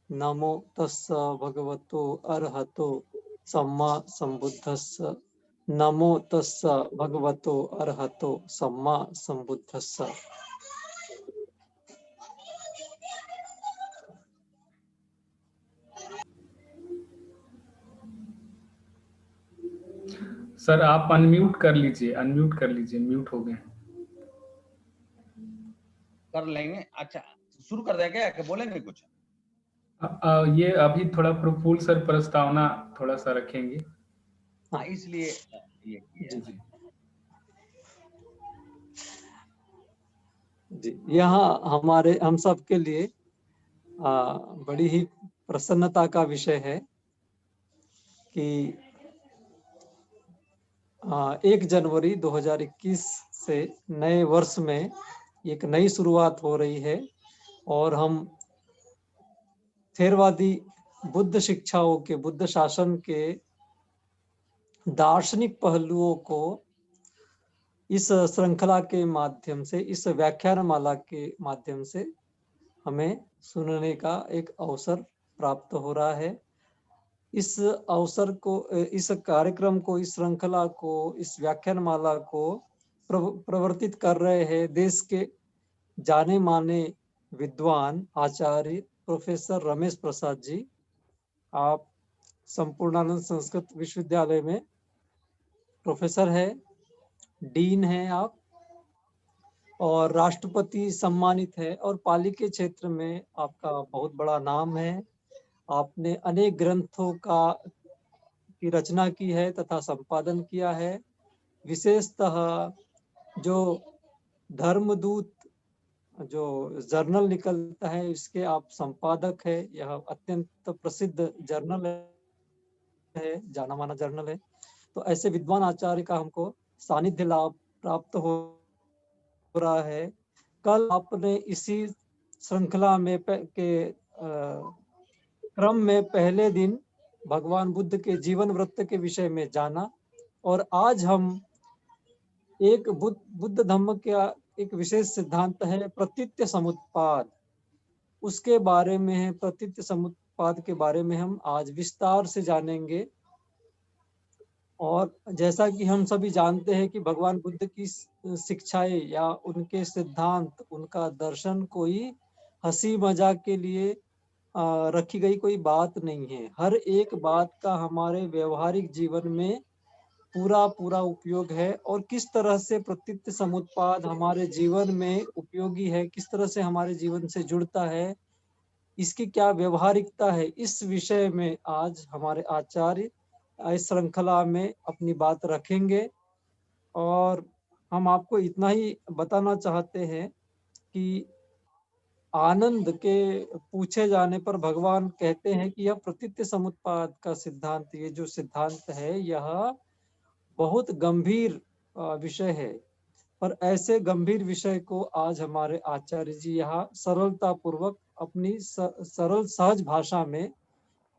नमो तस्स भगवतो अरहतो सम्मा संबुद्धस्स। नमो तस्स भगवतो अरहतो सम्मा संबुद्धस्स। सर आप अनम्यूट कर लीजिए, म्यूट हो गए। कर लेंगे। अच्छा शुरू कर दें क्या, बोलेंगे कुछ? ये अभी थोड़ा प्रफुल्ल सर प्रस्तावना थोड़ा सा रखेंगे। हाँ इसलिए ये किया। जी जी, यहाँ हम सब के लिए बड़ी ही प्रसन्नता का विषय है कि 1 जनवरी 2021 से नए वर्ष में एक नई शुरुआत हो रही है और हम थेरवादी बुद्ध शिक्षाओं के, बुद्ध शासन के दार्शनिक पहलुओं को इस श्रृंखला के माध्यम से, इस व्याख्यान माला के माध्यम से हमें सुनने का एक अवसर प्राप्त हो रहा है। इस अवसर को, इस कार्यक्रम को, इस श्रृंखला को, इस व्याख्यान माला को प्रवर्तित कर रहे हैं देश के जाने माने विद्वान आचार्य प्रोफेसर रमेश प्रसाद जी। आप संपूर्णानंद संस्कृत विश्वविद्यालय में प्रोफेसर है, डीन हैं आप, और राष्ट्रपति सम्मानित है और पाली के क्षेत्र में आपका बहुत बड़ा नाम है। आपने अनेक ग्रंथों की रचना की है तथा संपादन किया है। विशेषतः जो धर्मदूत जो जर्नल निकलता है इसके आप संपादक है। यह अत्यंत प्रसिद्ध जर्नल है, जाना माना जर्नल है। तो ऐसे विद्वान आचार्य का हमको सानिध्य लाभ प्राप्त हो रहा है। कल आपने इसी श्रृंखला में क्रम में पहले दिन भगवान बुद्ध के जीवन वृत्त के विषय में जाना और आज हम एक बुद्ध धम्म का एक विशेष सिद्धांत है प्रतीत्य समुत्पाद, उसके बारे में है। प्रतीत्य समुत्पाद के बारे में हम आज विस्तार से जानेंगे। और जैसा कि हम सभी जानते हैं कि भगवान बुद्ध की शिक्षाएं या उनके सिद्धांत, उनका दर्शन कोई हंसी मजाक के लिए रखी गई कोई बात नहीं है। हर एक बात का हमारे व्यवहारिक जीवन में पूरा उपयोग है और किस तरह से प्रतीत्य समुत्पाद हमारे जीवन में उपयोगी है, किस तरह से हमारे जीवन से जुड़ता है, इसकी क्या व्यवहारिकता है, इस विषय में आज हमारे आचार्य इस श्रृंखला में अपनी बात रखेंगे। और हम आपको इतना ही बताना चाहते हैं कि आनंद के पूछे जाने पर भगवान कहते हैं कि यह प्रतीत्य समुत्पाद का सिद्धांत, ये जो सिद्धांत है यह बहुत गंभीर विषय है। पर ऐसे गंभीर विषय को आज हमारे आचार्य जी यहाँ सरलता पूर्वक अपनी सरल सहज भाषा में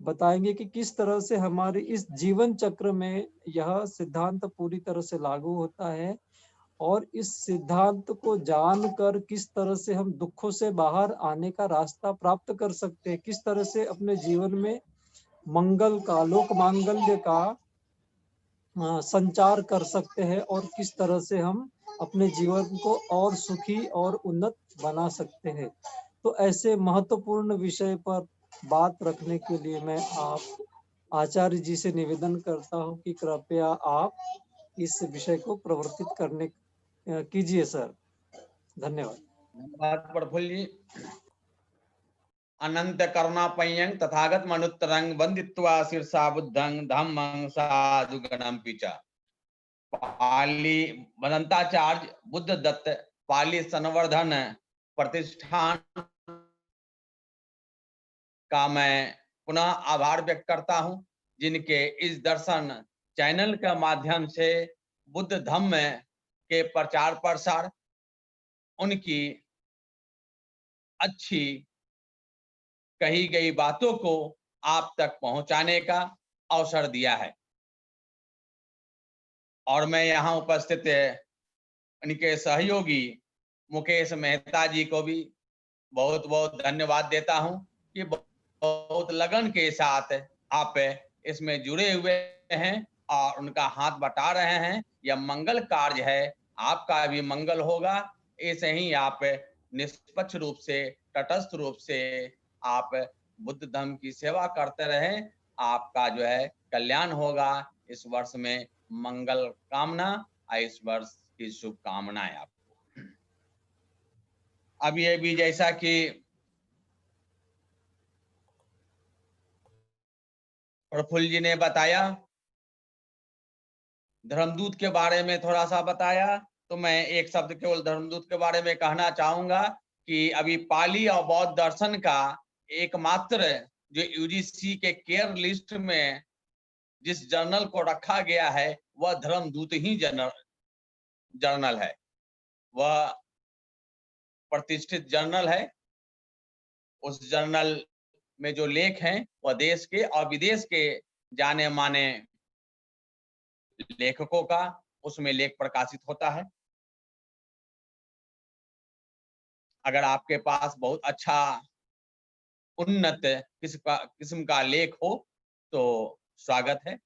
बताएंगे कि किस तरह से हमारे इस जीवन चक्र में यह सिद्धांत पूरी तरह से लागू होता है और इस सिद्धांत को जानकर किस तरह से हम दुखों से बाहर आने का रास्ता प्राप्त कर सकते हैं, किस तरह से अपने जीवन में मंगल का, लोक मांगल्य का संचार कर सकते हैं और किस तरह से हम अपने जीवन को और सुखी और उन्नत बना सकते हैं। तो ऐसे महत्वपूर्ण विषय पर बात रखने के लिए मैं आप आचार्य जी से निवेदन करता हूं कि कृपया आप इस विषय को प्रवर्तित करने कीजिए सर। धन्यवाद। धन्यवाद प्रफुल्ल जी। अनंत करुणापयं तथागत मनुत्तरं वंदित्वा शीर्षा बुद्धं धम्मं साधुगणं पिचा। पाली वदंताचार्य बुद्ध दत्त पाली संवर्धन प्रतिष्ठान का मैं पुनः आभार व्यक्त करता हूं, जिनके इस दर्शन चैनल के माध्यम से बुद्ध धम्म के प्रचार प्रसार, उनकी अच्छी कही गई बातों को आप तक पहुंचाने का अवसर दिया है। और मैं यहाँ उपस्थित उनके सहयोगी मुकेश मेहता जी को भी बहुत बहुत धन्यवाद देता हूं कि बहुत लगन के साथ आप इसमें जुड़े हुए हैं और उनका हाथ बटा रहे हैं। यह मंगल कार्य है, आपका भी मंगल होगा। ऐसे ही आप निष्पक्ष रूप से, तटस्थ रूप से आप बुद्ध धर्म की सेवा करते रहें। आपका जो है कल्याण होगा। इस वर्ष में मंगल कामना और इस वर्ष की शुभकामनाएं आपको। अब ये भी जैसा कि प्रफुल्ल जी ने बताया, धर्मदूत के बारे में थोड़ा-सा बताया, तो मैं एक शब्द केवल धर्मदूत के बारे में कहना चाहूँगा कि अभी पाली और बौद्ध दर्शन का एकमात्र जो यूजीसी के केयर लिस्ट में जिस जर्नल को रखा गया है, वह धर्मदूत ही जर्नल है। वह प्रतिष्ठित जर्नल है। उस जर्नल में जो लेख हैं, वह देश के और विदेश के जाने-माने लेखकों का उसमें लेख प्रकाशित होता है। अगर आपके पास बहुत अच्छा उन्नत किस्म का लेख हो तो स्वागत है,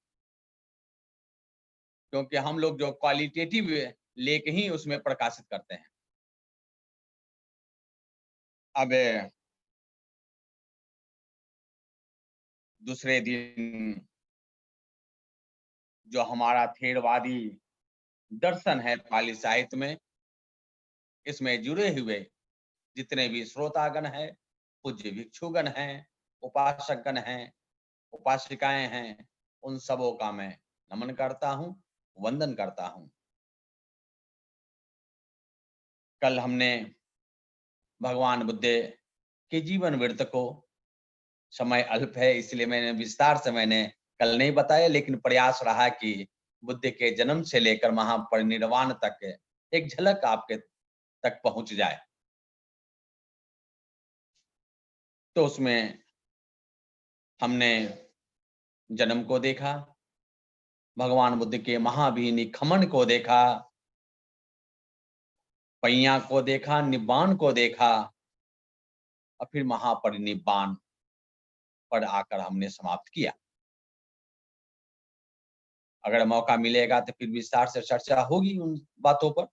क्योंकि हम लोग जो क्वालिटेटिव लेख ही उसमें प्रकाशित करते हैं। अब दूसरे दिन जो हमारा थेरवादी दर्शन है पाली साहित्य में, इसमें जुड़े हुए जितने भी श्रोतागण हैं, पूज्य भिक्षुगण हैं, उपासकगण हैं, उपासिकाएं हैं, उन सबों का मैं नमन करता हूँ, वंदन करता हूँ। कल हमने भगवान बुद्ध के जीवन वृत्त को, समय अल्प है इसलिए मैंने कल नहीं बताया, लेकिन प्रयास रहा कि बुद्ध के जन्म से लेकर महापरिनिर्वाण तक एक झलक आपके तक पहुंच जाए। तो उसमें हमने जन्म को देखा, भगवान बुद्ध के महाभिनिखमन को देखा, पैया को देखा, निब्बान को देखा और फिर महापरिनिब्बान पर आकर हमने समाप्त किया। अगर मौका मिलेगा तो फिर विस्तार से चर्चा होगी उन बातों पर।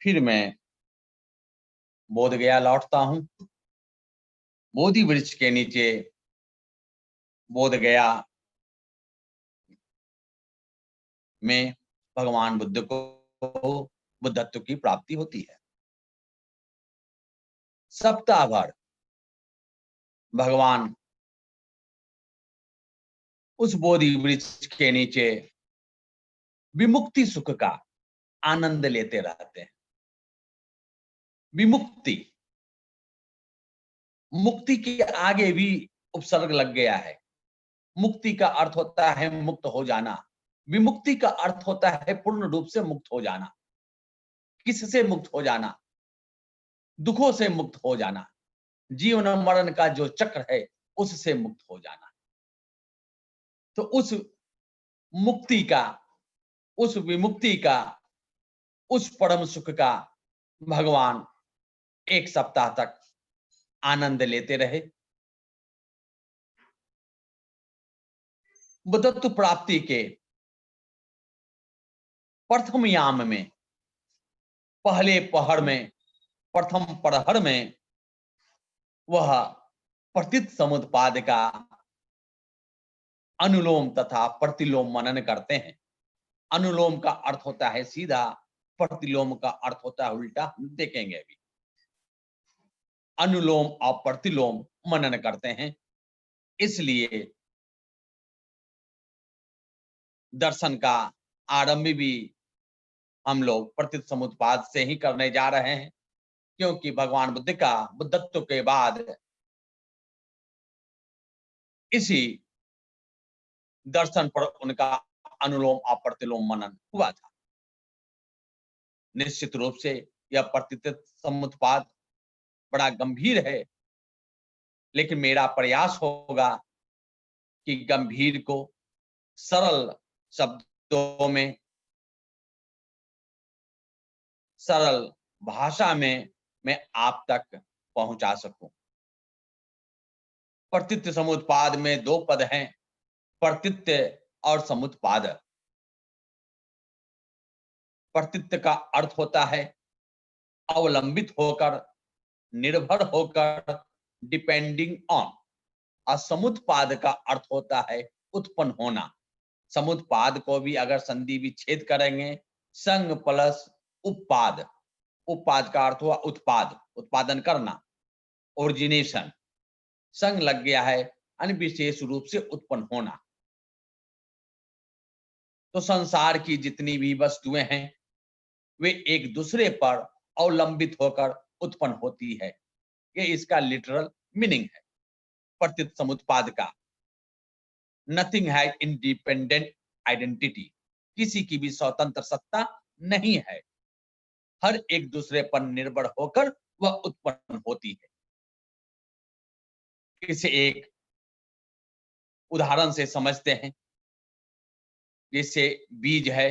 फिर मैं बोध गया लौटता हूं। बोधि वृक्ष के नीचे बोध गया में भगवान बुद्ध को बुद्धत्व की प्राप्ति होती है। सप्ताह भर भगवान उस बोधि वृक्ष के नीचे विमुक्ति सुख का आनंद लेते रहते हैं। विमुक्ति, मुक्ति के आगे भी उपसर्ग लग गया है। मुक्ति का अर्थ होता है मुक्त हो जाना, विमुक्ति का अर्थ होता है पूर्ण रूप से मुक्त हो जाना। किससे मुक्त हो जाना? दुखों से मुक्त हो जाना, जीवन और मरण का जो चक्र है उससे मुक्त हो जाना। तो उस मुक्ति का, उस विमुक्ति का, उस परम सुख का भगवान एक सप्ताह तक आनंद लेते रहे। बुद्धत्व प्राप्ति के प्रथम याम में, पहले पहर में, प्रथम प्रहर में वह प्रतित समुत्पाद का अनुलोम तथा प्रतिलोम मनन करते हैं। अनुलोम का अर्थ होता है सीधा, प्रतिलोम का अर्थ होता है उल्टा, हम देखेंगे अभी। अनुलोम और प्रतिलोम मनन करते हैं। इसलिए दर्शन का आरंभ भी हम लोग प्रतित समुत्पाद से ही करने जा रहे हैं, क्योंकि भगवान बुद्ध का बुद्धत्व के बाद इसी दर्शन पर उनका अनुलोम और प्रतिलोम मनन हुआ था। निश्चित रूप से यह प्रतित समुत्पाद बड़ा गंभीर है, लेकिन मेरा प्रयास होगा कि गंभीर को सरल शब्दों में, सरल भाषा में मैं आप तक पहुंचा सकूं। प्रतीत समुत्पाद में दो पद हैं, प्रतीत और समुत्पाद। प्रतीत का अर्थ होता है अवलंबित होकर, निर्भर होकर, डिपेंडिंग ऑन। और समुत्पाद का अर्थ होता है उत्पन्न होना। समुत्पाद को भी अगर संधि विच्छेद करेंगे, संग प्लस उपपाद, उपपाद का अर्थ हुआ उत्पाद, उत्पादन करना, ओरिजिनेशन। संग लग गया है अनविशेष रूप से उत्पन्न होना। तो संसार की जितनी भी वस्तुएं हैं वे एक दूसरे पर अवलंबित होकर उत्पन्न होती है। ये इसका लिटरल मीनिंग है प्रतीत समुत्पाद का। नथिंग है इंडिपेंडेंट आइडेंटिटी, किसी की भी स्वतंत्र सत्ता नहीं है, हर एक दूसरे पर निर्भर होकर वह उत्पन्न होती है। इसे एक उदाहरण से समझते हैं। जैसे बीज है,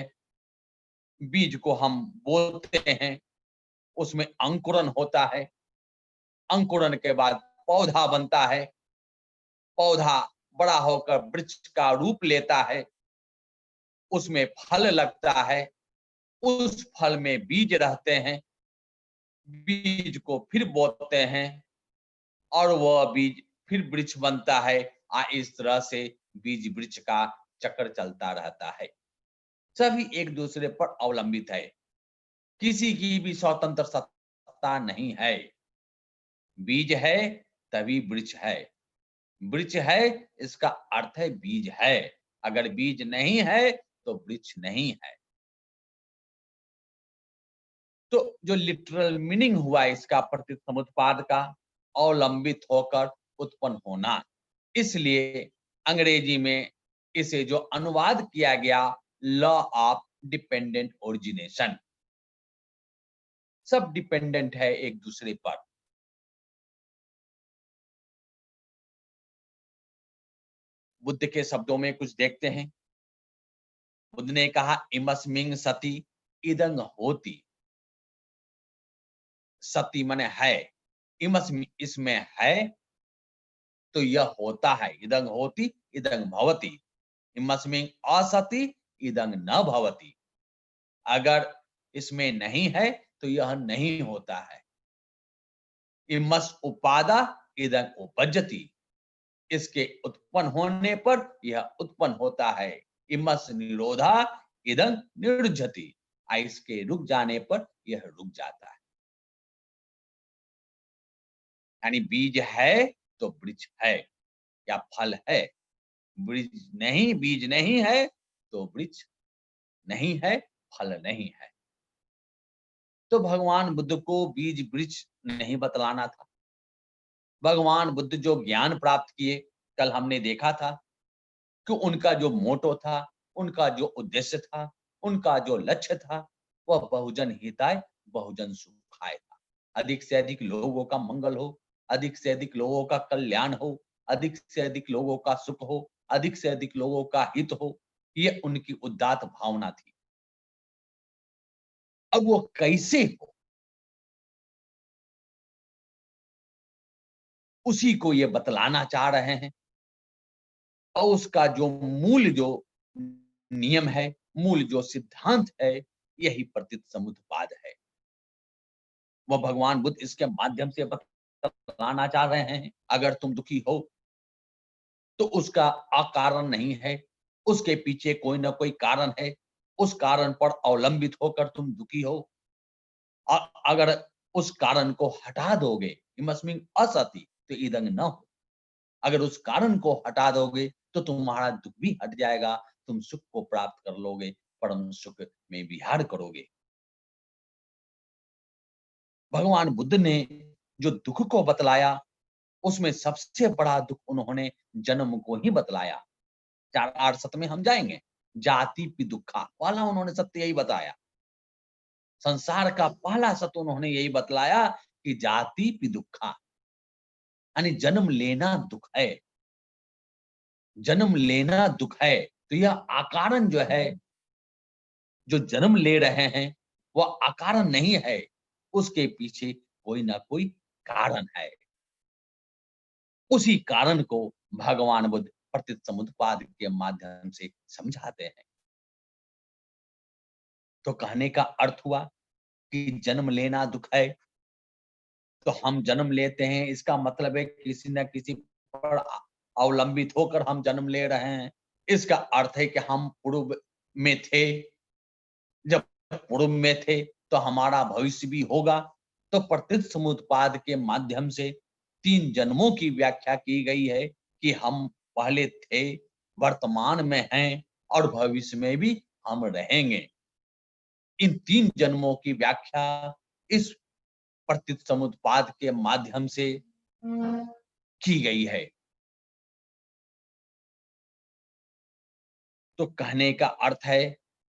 बीज को हम बोते हैं, उसमें अंकुरन होता है, अंकुरन के बाद पौधा बनता है, पौधा बड़ा होकर वृक्ष का रूप लेता है, उसमें फल लगता है, उस फल में बीज रहते हैं, बीज को फिर बोते हैं और वह बीज फिर वृक्ष बनता है। इस तरह से बीज वृक्ष का चक्र चलता रहता है। सभी एक दूसरे पर अवलंबित है, किसी की भी स्वतंत्र सत्ता नहीं है। बीज है तभी वृक्ष है, वृक्ष है इसका अर्थ है बीज है, अगर बीज नहीं है तो वृक्ष नहीं है। तो जो लिटरल मीनिंग हुआ इसका प्रतीत समुत्पाद का, अवलंबित होकर उत्पन्न होना। इसलिए अंग्रेजी में इसे जो अनुवाद किया गया लॉ ऑफ डिपेंडेंट ओरिजिनेशन, सब डिपेंडेंट है एक दूसरे पर। बुद्ध के शब्दों में कुछ देखते हैं। बुद्ध ने कहा इमस्मिंग सती इदंग होती। सती माने है, इमस्मि इसमें है तो यह होता है, इदंग होती इदंग भवती। इमस्मिंग असति इदंग न भवती, अगर इसमें नहीं है तो यह नहीं होता है। इमस् उपादा इदंग उपज्जति, इसके उत्पन्न होने पर यह उत्पन्न होता है। इमस् निरोधा इदंग निरुज्यति, इसके रुक जाने पर यह रुक जाता है। यानी बीज है तो वृक्ष है या फल है, बीज नहीं है तो वृक्ष नहीं है, फल नहीं है। तो भगवान बुद्ध को बीज वृक्ष नहीं बतलाना था। भगवान बुद्ध जो ज्ञान प्राप्त किए, कल हमने देखा था कि उनका जो मोटो था, उनका जो उद्देश्य था, उनका जो लक्ष्य था, वह बहुजन हिताय बहुजन सुखाय था। अधिक से अधिक लोगों का मंगल हो, अधिक से अधिक लोगों का कल्याण हो, अधिक से अधिक लोगों का सुख हो, अधिक से अधिक लोगों का हित हो, ये उनकी उदात्त भावना थी। अब वो कैसे हो, उसी को ये बतलाना चाह रहे हैं। और उसका जो मूल जो नियम है, मूल जो सिद्धांत है, यही प्रतीत समुत्पाद है। वो भगवान बुद्ध इसके माध्यम से बतलाना चाह रहे हैं, अगर तुम दुखी हो तो उसका अकारण नहीं है, उसके पीछे कोई ना कोई कारण है, उस कारण पर अवलंबित होकर तुम दुखी हो। अगर उस कारण को हटा दोगे, इमस्मिंग असति, तो इदंग न हो। अगर उस कारण को हटा दोगे तो तुम्हारा दुख भी हट जाएगा, तुम सुख को प्राप्त कर लोगे, परम सुख में विहार करोगे। भगवान बुद्ध ने जो दुख को बतलाया, उसमें सबसे बड़ा दुख उन्होंने जन्म को ही बतलाया। 4 सत्य में हम जाएंगे। जाति पि दुखा, पहला उन्होंने सत्य यही बताया। संसार का पहला सत्य उन्होंने यही बतलाया कि जाति पि दुखा, यानी जन्म लेना दुख है, जन्म लेना दुख है। तो यह अकारण जो है, जो जन्म ले रहे हैं, वह अकारण नहीं है, उसके पीछे कोई ना कोई कारण है। उसी कारण को भगवान बुद्ध प्रतिसमुत्पाद के माध्यम से समझाते हैं। तो कहने का अर्थ हुआ कि जन्म लेना दुख है, तो हम जन्म लेते हैं, इसका मतलब है किसी न किसी पर अवलंबित होकर हम जन्म ले रहे हैं। इसका अर्थ है कि हम पूर्व में थे, जब पूर्व में थे तो हमारा भविष्य भी होगा। तो प्रतिसमुत्पाद के माध्यम से 3 जन्मों की व्याख्या की गई है कि हम पहले थे, वर्तमान में हैं और भविष्य में भी हम रहेंगे। इन 3 जन्मों की व्याख्या इस प्रतिसमुत्पाद के माध्यम से की गई है। तो कहने का अर्थ है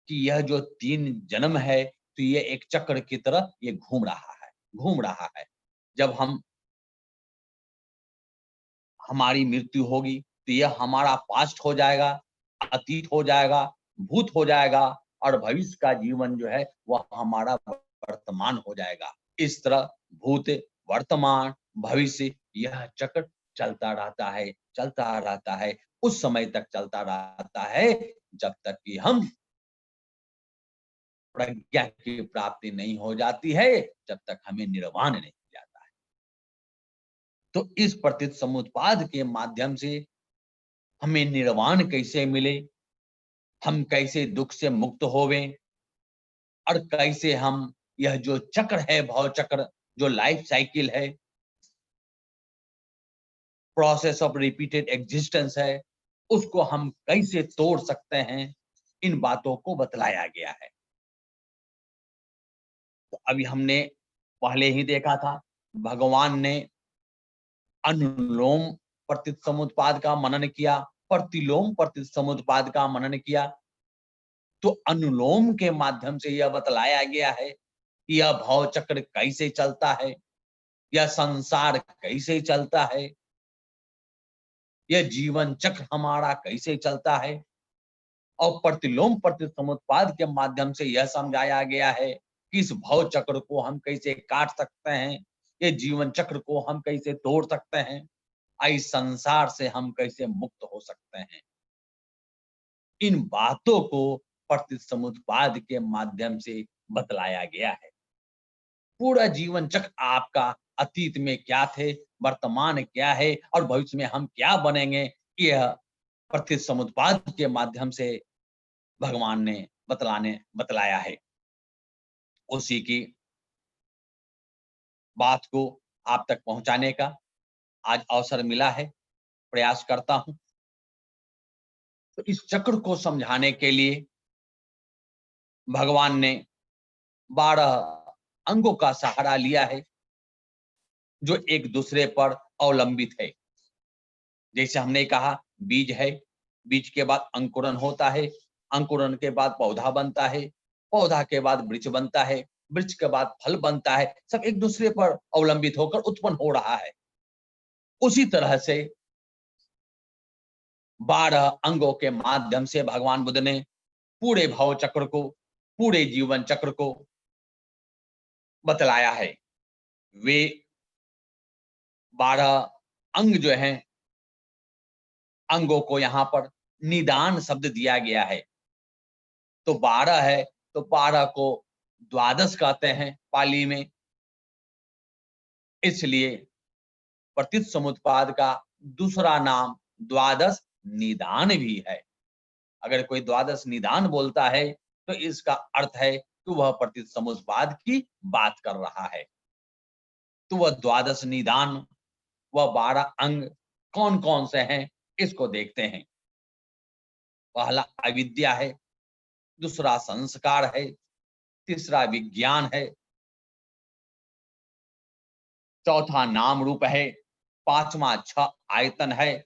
कि यह जो 3 जन्म है, तो ये एक चक्र की तरह ये घूम रहा है। जब हमारी मृत्यु होगी, तो यह हमारा पास्ट हो जाएगा, अतीत हो जाएगा, भूत हो जाएगा और भविष्य का जीवन जो है, वह हमारा वर्तमान हो जाएगा। इस तरह भूत, वर्तमान, भविष्य यह चक्र चलता रहता है, उस समय तक चलता रहता है, जब तक कि हम प्रज्ञा की प्राप्ति नहीं हो जाती है, जब तक हमें निर्वाण नहीं हो जाता है। तो इस प्रतिसमुत्पाद के माध्यम से हमें निर्वाण कैसे मिले, हम कैसे दुख से मुक्त होवें और कैसे हम यह जो चक्र है, भव चक्र, जो लाइफ साइकिल है, प्रोसेस ऑफ रिपीटेड एग्जिस्टेंस है, उसको हम कैसे तोड़ सकते हैं, इन बातों को बतलाया गया है। तो अभी हमने पहले ही देखा था, भगवान ने अनुलोम प्रतिसमुत्पाद का मनन किया, प्रतिलोम प्रतिसमुत्पाद का मनन किया। तो अनुलोम के माध्यम से यह बतलाया गया है कि यह भव चक्र कैसे चलता है, यह संसार कैसे चलता है, यह जीवन चक्र हमारा कैसे चलता है। और प्रतिलोम प्रतिसमुत्पाद के माध्यम से यह समझाया गया है कि इस भव चक्र को हम कैसे काट सकते हैं, ये जीवन चक्र को हम कैसे तोड़ सकते हैं, इस संसार से हम कैसे मुक्त हो सकते हैं। इन बातों को प्रतिसमुत्पाद के माध्यम से बतलाया गया है। पूरा जीवन चक्र आपका, अतीत में क्या थे, वर्तमान क्या है और भविष्य में हम क्या बनेंगे, यह प्रतिसमुत्पाद के माध्यम से भगवान ने बतलाया है। उसी की बात को आप तक पहुंचाने का आज अवसर मिला है, प्रयास करता हूं। तो इस चक्र को समझाने के लिए भगवान ने 12 अंगों का सहारा लिया है, जो एक दूसरे पर अवलंबित है। जैसे हमने कहा, बीज है, बीज के बाद अंकुरन होता है, अंकुरन के बाद पौधा बनता है, पौधा के बाद वृक्ष बनता है, वृक्ष के बाद फल बनता है, सब एक दूसरे पर अवलंबित होकर उत्पन्न हो रहा है। उसी तरह से 12 अंगों के माध्यम से भगवान बुद्ध ने पूरे भव चक्र को, पूरे जीवन चक्र को बतलाया है। वे 12 अंग जो हैं, अंगों को यहाँ पर निदान शब्द दिया गया है। तो 12 है, तो 12 को द्वादश कहते हैं पाली में। इसलिए प्रतिसमुत्पाद का दूसरा नाम द्वादश निदान भी है। अगर कोई द्वादश निदान बोलता है, तो इसका अर्थ है कि वह प्रतिसमुत्पाद की बात कर रहा है। तो वह द्वादश निदान, वह 12 अंग कौन कौन से हैं, इसको देखते हैं। पहला अविद्या है, दूसरा संस्कार है, तीसरा विज्ञान है, चौथा नाम रूप है, पांचवा 6 आयतन है,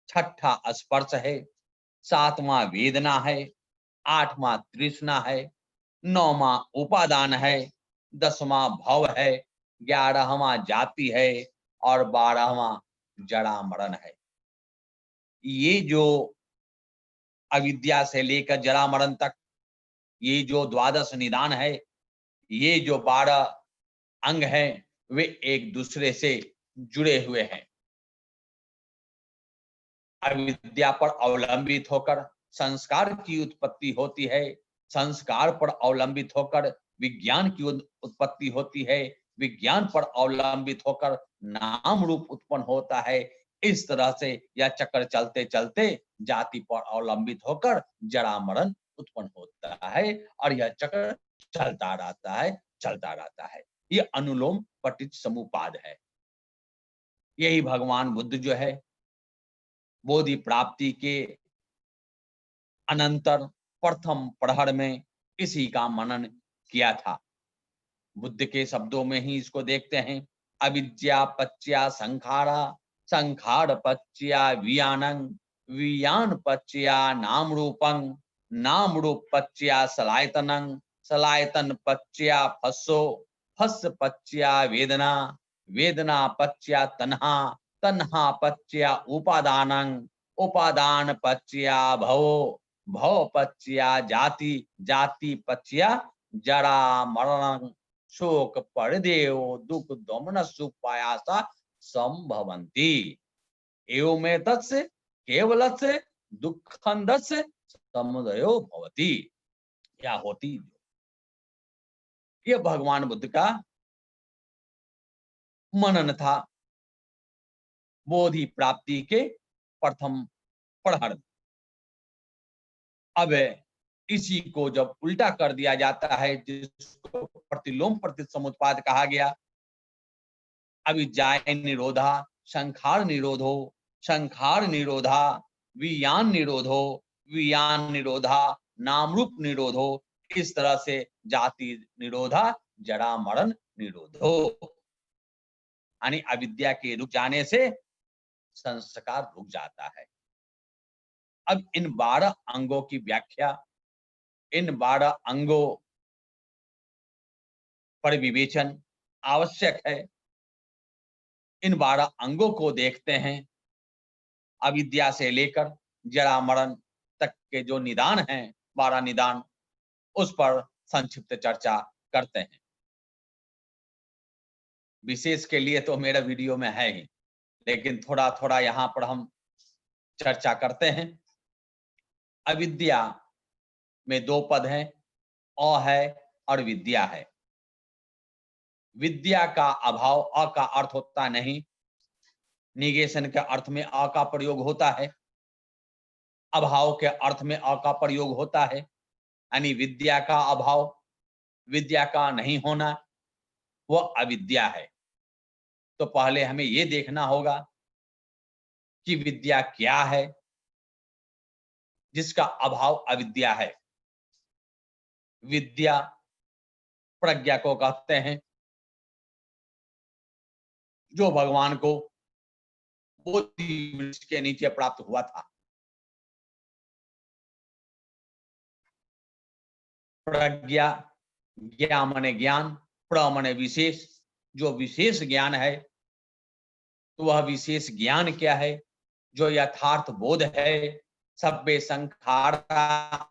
छठा स्पर्श है, सातवां वेदना है, आठवां तृष्णा है, नौवां उपादान है, 10वां भव है, 11वां जाति है और 12वां जड़ा मरण है। ये जो अविद्या से लेकर जरा मरण तक, ये जो द्वादश निदान है, ये जो 12 अंग हैं, वे एक दूसरे से जुड़े हुए हैं। अविद्या पर अवलंबित होकर संस्कार की उत्पत्ति होती है, संस्कार पर अवलंबित होकर विज्ञान की उत्पत्ति होती है, विज्ञान पर अवलंबित होकर नाम रूप उत्पन्न होता है। इस तरह से यह चक्र चलते चलते जाति पर अवलंबित होकर जरा मरण उत्पन्न होता है और यह चक्र चलता रहता है, चलता रहता है। ये अनुलोम पठित समुपाद है। यही भगवान बुद्ध जो है बोधि प्राप्ति के अनंतर प्रथम प्रहर में इसी का मनन किया था। बुद्ध के शब्दों में ही इसको देखते हैं। अविद्या पच्या संखारा, संखार पच्या वियानंग, वियान पच्या नाम रूपंग, नाम रूप पच्या सलायतनंग, सलायतन पच्या फस्सो, फस पच्या वेदना, वेदना पच्या तन्हा, तन्हा पच्या उपादानंग, उपादान पच्या भवो, भव पच्या जाति, जाति पच्या जरा मरण, शोक परदेव दुख दोमन सुपायासा संभवंती, एवं तत्से केवलस्य दुखंदस्य समुदयो भवति। क्या होती, ये भगवान बुद्ध का मनन था बोधि प्राप्ति के प्रथम प्रहर। अब इसी को जब उल्टा कर दिया जाता है, जिसको प्रतिलोम प्रतित समुत्पाद कहा गया, अविद्याय निरोधा, संखार निरोधो, संखार निरोधा, वियान निरोधो, वियान निरोधा, नाम रूप निरोधो, इस तरह से जाति निरोधा, जरा मरण निरोधो, यानी अविद्या के रुक जाने से संस्कार रुक जाता है। अब इन 12 अंगों की व्याख्या, इन 12 अंगों पर विवेचन आवश्यक है। इन 12 अंगों को देखते हैं। अविद्या से लेकर जरा मरण तक के जो निदान हैं, 12 निदान, उस पर संक्षिप्त चर्चा करते हैं। विशेष के लिए तो मेरा वीडियो में है ही, लेकिन थोड़ा थोड़ा यहाँ पर हम चर्चा करते हैं। अविद्या में 2 पद हैं, अ है और विद्या है। विद्या का अभाव, अ का अर्थ होता नहीं, निगेशन के अर्थ में अ का प्रयोग होता है, अभाव के अर्थ में अ का प्रयोग होता है, यानी विद्या का अभाव, विद्या का नहीं होना, वह अविद्या है। तो पहले हमें यह देखना होगा कि विद्या क्या है जिसका अभाव अविद्या है। विद्या प्रज्ञा को कहते हैं, जो भगवान को बोधि वृक्ष के नीचे प्राप्त हुआ था। प्रज्ञा, ज्ञा माने ज्ञान, प्र माने विशेष, जो विशेष ज्ञान है, तो वह विशेष ज्ञान क्या है? जो यथार्थ बोध है। सब्बे संखारा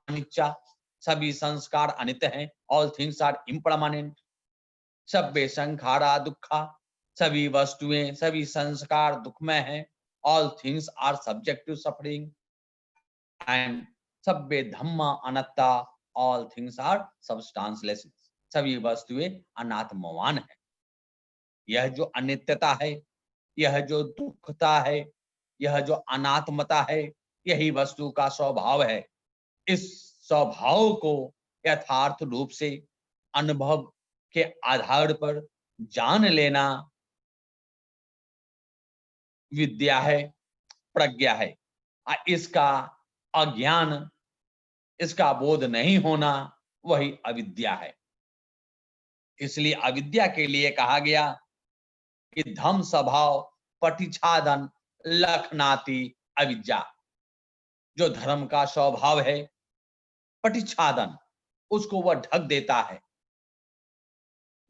अनिच्चा, सभी संस्कार अनित्य हैं। All things are impermanent. सब्बे संखारा दुखा, सभी वस्तुएं, सभी संस्कार दुखमय हैं। All things are subject to suffering and सब्बे धम्मा अनत्ता, ऑल थिंग्स आर सब्सटेंसलेस, सभी वस्तुएं अनात्मवान है। यह जो अनित्यता है, यह जो दुखता है, यह जो अनात्मता है, यही वस्तु का स्वभाव है। इस स्वभाव को यथार्थ रूप से अनुभव के आधार पर जान लेना विद्या है, प्रज्ञा है। इसका अज्ञान, इसका बोध नहीं होना, वही अविद्या है। इसलिए अविद्या के लिए कहा गया कि धम स्वभाव पटिछादन लखनाती अविद्या। जो धर्म का स्वभाव है पटिछादन, उसको वह ढक देता है।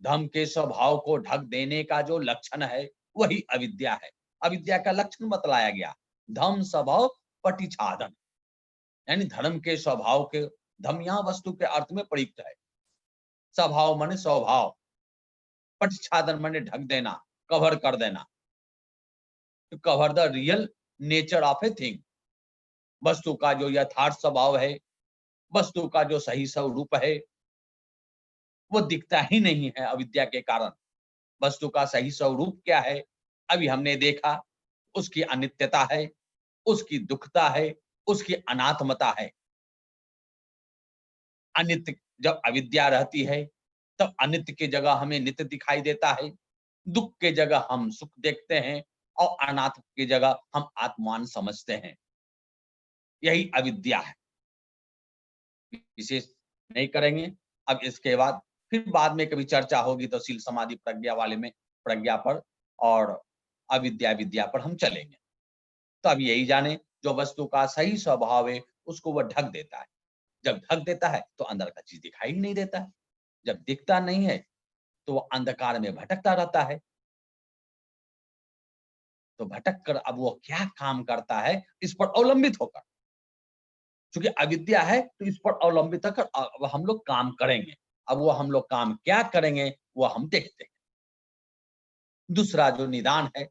धर्म के स्वभाव को ढक देने का जो लक्षण है वही अविद्या है। अविद्या का लक्षण बतलाया गया, धम स्वभाव पटिछादन, यानी धर्म के स्वभाव के, धम यहाँ वस्तु के अर्थ में प्रयुक्त है। स्वभाव माने स्वभाव, पटिछादन माने ढक देना, कवर कर देना, to cover the real nature of a thing, वस्तु का जो यथार्थ स्वभाव है, वस्तु का जो सही स्वरूप है, वो दिखता ही नहीं है अविद्या के कारण। वस्तु का सही स्वरूप क्या है? अभी हमने देखा, उसकी अनित्यता है, उसकी दुखता है, उसकी अनात्मता है। अनित्य जब अविद्या रहती है, तब अनित्य की जगह हमें नित्य दिखाई देता है, दुख के जगह हम सुख देखते हैं और अनात्म की जगह हम आत्मान समझते हैं। यही अविद्या है। विशेष नहीं करेंगे। अब इसके बाद फिर बाद में कभी चर्चा होगी तो शील समाधि प्रज्ञा वाले में, प्रज्ञा पर और अविद्या विद्या पर हम चलेंगे। तो अब यही जाने, जो वस्तु का सही स्वभाव है उसको वह ढक देता है। जब ढक देता है तो अंदर का चीज दिखाई ही नहीं देता है। जब दिखता नहीं है तो वह अंधकार में भटकता रहता है। तो भटक कर अब वो क्या काम करता है इस पर अवलंबित होकर, क्योंकि अविद्या है तो इस पर अवलंबित होकर अब हम लोग काम करेंगे। अब वो हम लोग काम क्या करेंगे वो हम देखते हैं। दूसरा जो निदान है,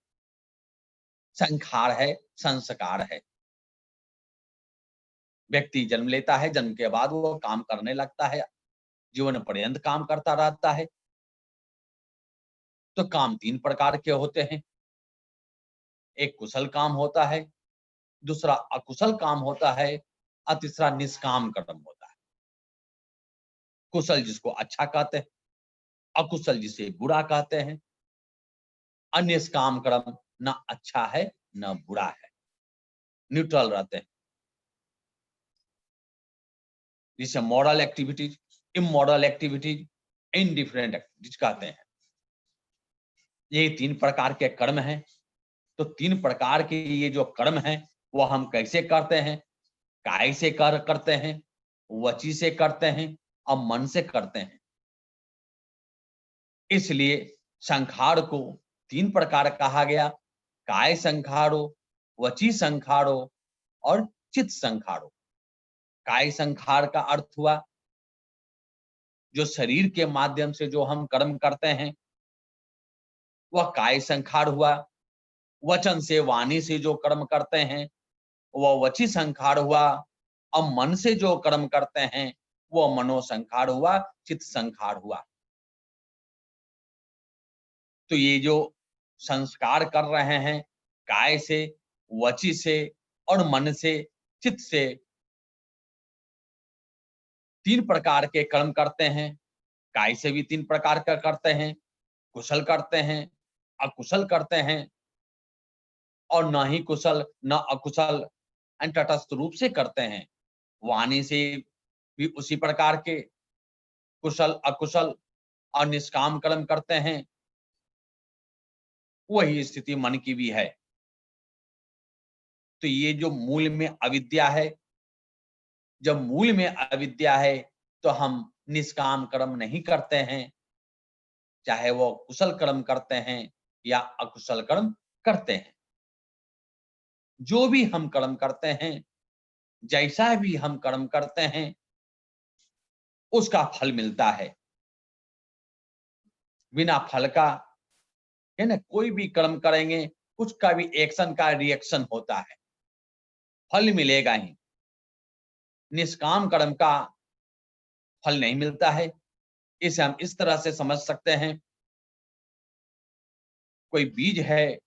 संखार है, संस्कार है। व्यक्ति जन्म लेता है, जन्म के बाद वो काम करने लगता है, जीवन पर्यंत काम करता रहता है। तो काम 3 प्रकार के होते हैं। एक कुशल काम होता है, दूसरा अकुशल काम होता है और तीसरा निष्काम कर्म होता है। कुशल जिसको अच्छा कहते हैं, अकुशल जिसे बुरा कहते हैं। अनिष्काम कर्म न अच्छा है न बुरा है, न्यूट्रल रहते हैं। जिसे moral activities, immoral activities, indifferent activities कहते हैं। ये 3 प्रकार के कर्म हैं। तो 3 प्रकार के ये जो कर्म हैं वो हम कैसे करते हैं? काय से करते हैं, वची से करते हैं और मन से करते हैं। इसलिए संखार को 3 प्रकार कहा गया, काय संखारो, वची संखारो और चित्त संखारो। काय संखार का अर्थ हुआ जो शरीर के माध्यम से जो हम कर्म करते हैं वह काय संखार हुआ। वचन से, वाणी से जो कर्म करते हैं वह वची संखार हुआ। और मन से जो कर्म करते हैं वो मनो संखार हुआ, चित्त संखार हुआ। तो ये जो संस्कार कर रहे हैं काय से, वची से और मन से, चित्त से, 3 प्रकार के कर्म करते हैं। काय से भी 3 प्रकार का करते हैं, कुशल करते हैं, अकुशल करते हैं और न ही कुशल न अकुशल तटस्थ रूप से करते हैं। वाणी से भी उसी प्रकार के कुशल अकुशल और निष्काम कर्म करते हैं। वही स्थिति मन की भी है। तो ये जो मूल में अविद्या है, जब मूल में अविद्या है तो हम निष्काम कर्म नहीं करते हैं, चाहे वो कुशल कर्म करते हैं या अकुशल कर्म करते हैं। जो भी हम कर्म करते हैं, जैसा भी हम कर्म करते हैं उसका फल मिलता है। बिना फल का, है ना, कोई भी कर्म करेंगे उसका भी एक्शन का रिएक्शन होता है, फल मिलेगा ही। निष्काम कर्म का फल नहीं मिलता है। इसे हम इस तरह से समझ सकते हैं, कोई बीज है,